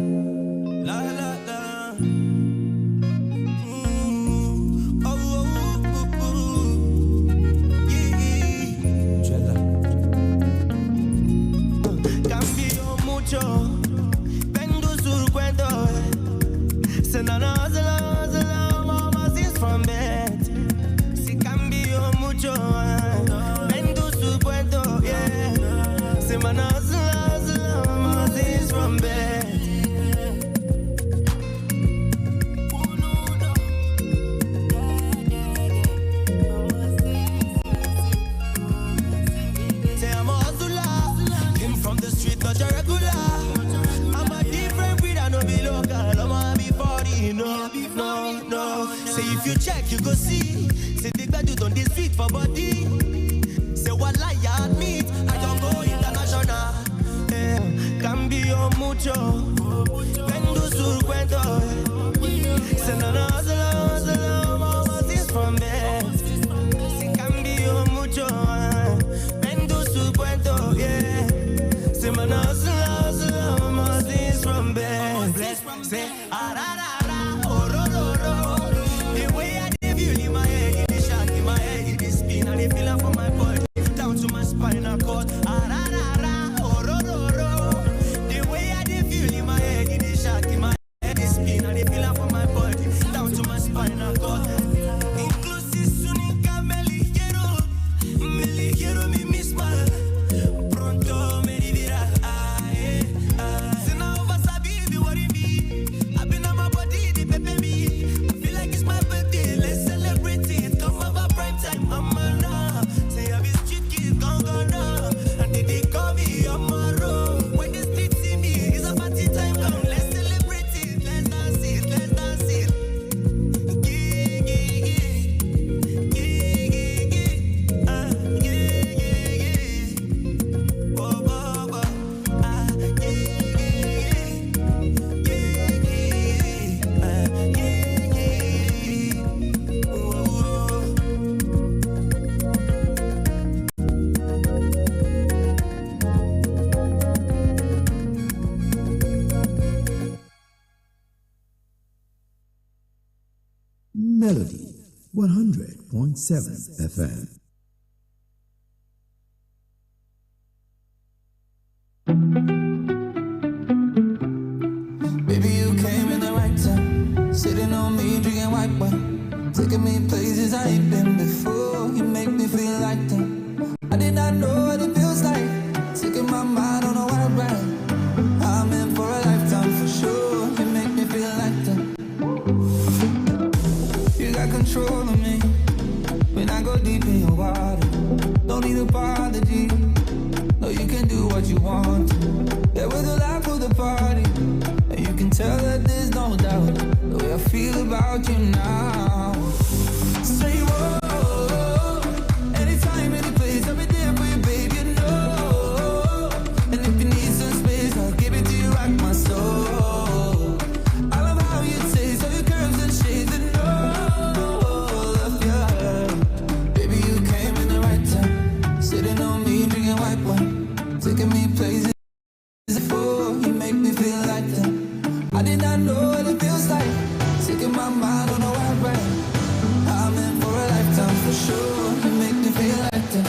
if you check, you go see. Say the gbedu on this street for body. Say what lie I admit, I don't go international. Cambio mucho, vendo sul cuento. Say no, no, hustle, mama, this from there. Say cambio mucho, vendo sul cuento, yeah. Say man, hustle, mama, this from there. Say, ah, ra, ra, ra, oh, ro, ro, ro. The way I give you in my head, in the shock, in my head, in the spin, and the feeling from my body down to my spinal cord. Ah, ra, ra, ra, oh, ro, ro, ro. The way I feel in my head, in the shock, in my head, the spin, and the feeling from my body down to my spinal cord. Inclusive sunica me ligero mi misma. Pronto me divirá. Se não vai saber de what it be. I've been on my body, the baby me. I feel like it's my birthday, let's celebrate it. Come over prime time, mama now. Say I be street kid, gone now. And they call me on my road. When the street see me, it's a party time, come let's celebrate it. Let's dance it, let's dance it.
Melody 100.7 FM.
Baby, you came in the right time. Sitting on me, drinking white wine. Taking me places I ain't been before. You make me feel like them. I did not know what it feels like. Taking my mind on a wild ride. I'm in for a lifetime for sure. You make me feel like them. You got control of me. When I go deep in your water. Don't need apology. No, you can do what you want to. Yeah, we're the life of the party. And you can tell that there's no doubt the way I feel about you now. Say whoa, anytime, any place, I'll be there for you, baby, you know. And if you need some space, I'll give it to you, rock my soul. I love how you taste, all your curves and shades, and all of you. Baby, you came in the right time. Sitting on me, drinking white wine. Taking me places before, you make me feel like them. I did not know what it feels like. Taking my mind on a wild ride. I'm in for a lifetime for sure. You make me feel like them.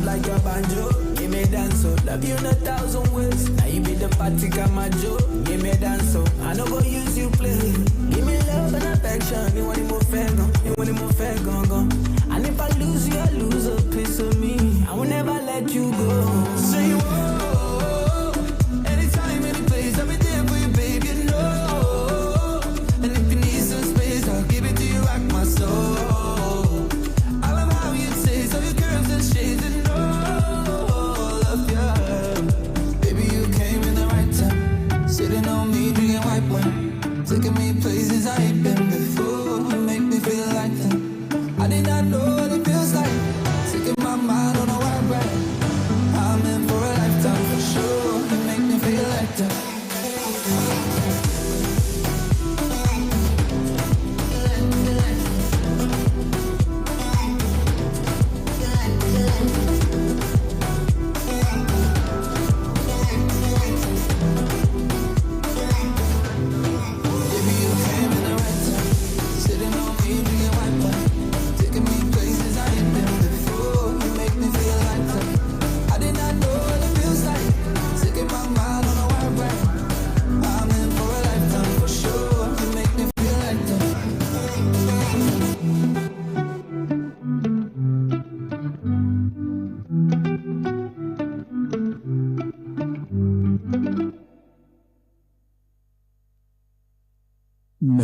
Like your banjo, give me dance so. Love you in 1,000 ways. Now you be the party camajo, give me dance so. I know go use you play. Give me love and affection. You want it more fair, gone. You want it more fair, gone. And if I lose you, I lose a piece of me. I will never let you go. Say whoa, anytime, any place, I'll be there for you, baby, you know. And if you need some space, I'll give it to you, rock my soul. I love how you taste, all your curves and shades, and all of you. Baby, you came in the right time. Sitting on me, drinking white wine. Taking me places I ain't been before. You make me feel like them. I did not know what it feels like. Taking my mind on a wild ride. I'm in for a life.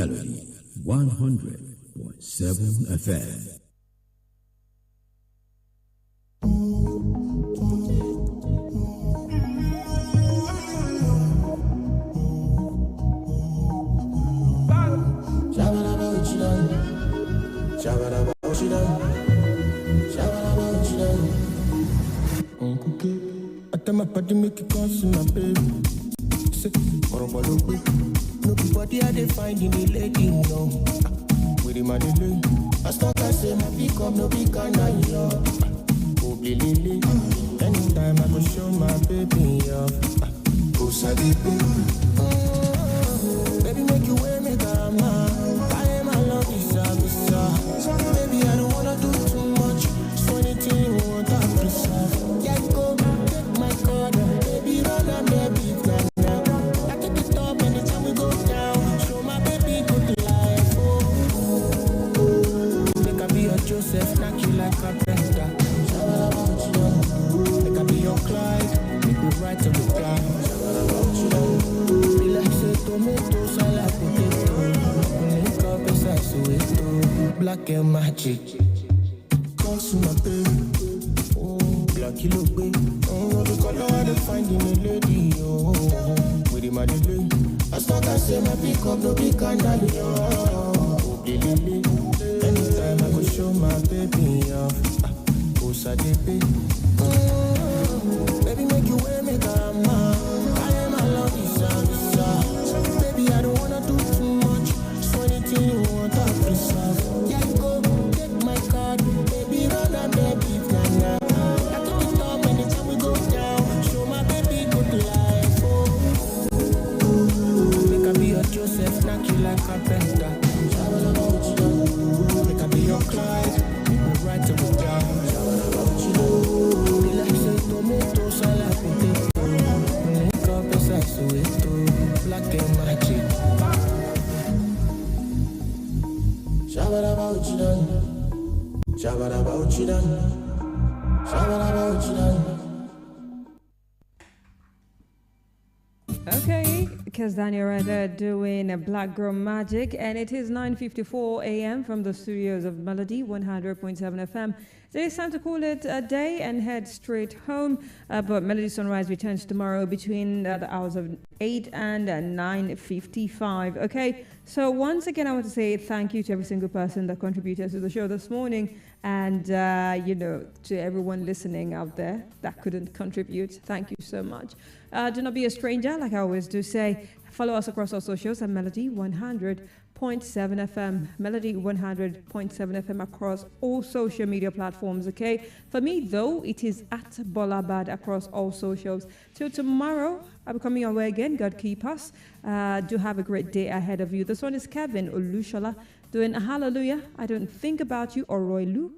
Melody 100.7 FM.
I tell my body make it cause my baby. Say, no be body I dey find in the lady, no. With him I dey lay. As long as say my pick up, no big kind of yo. Oh, lily. Anytime I go show my baby off. Oh, sadipi. Baby, make you wear me karama. I am a love visa. Baby, I don't wanna do too much. So anything you want, I preserve. Yeah, go take my card. Baby, run and baby, now. I take it up anytime we go down. Show my baby good life. Oh, make I be your Joseph, knock you like a brother. Make I be your Clyde, make me right to the cloud. Be like say tomato, salad, potato. Link up beside Soweto, black and magic. Cause my baby, oh, black kilo baby. Oh, the color I dey find in a lady, oh, with him I dey lay. As long as say my pick up, no big kind of yo. Oh, lily. Anytime I go show my baby off. Oh, sadipi. Baby, make you wear me karama. I am a love visa. Baby, I don't wanna do too much. So anything you want, I preserve. Yeah, go take my card. Baby, run and baby, nah. I take it up anytime we go down. Show my baby good life. Oh, make I be your Joseph, knock you like a brother. Make I be your Clyde, make me right to the ground. Be like say tomato, salad, potato. Link up beside Soweto, black and magic. Shabba what you done? Shabba what you done? Shabba what you done?
Okay, because Daniel right there doing a Black Girl Magic, and it is 9:54 a.m. from the studios of Melody 100.7 FM. So it's time to call it a day and head straight home. But Melody Sunrise returns tomorrow between the hours of 8 and 9:55. Okay, so once again, I want to say thank you to every single person that contributed to the show this morning, and to everyone listening out there that couldn't contribute. Thank you so much. Do not be a stranger, like I always do say. Follow us across our socials at Melody 100.7 FM. Melody 100.7 FM across all social media platforms, okay? For me, though, it is at Bolabad across all socials. Till tomorrow, I'll be coming your way again. God keep us. Do have a great day ahead of you. This one is Kevin Olushola doing a Hallelujah. I Don't Think About You, or Roy Luke.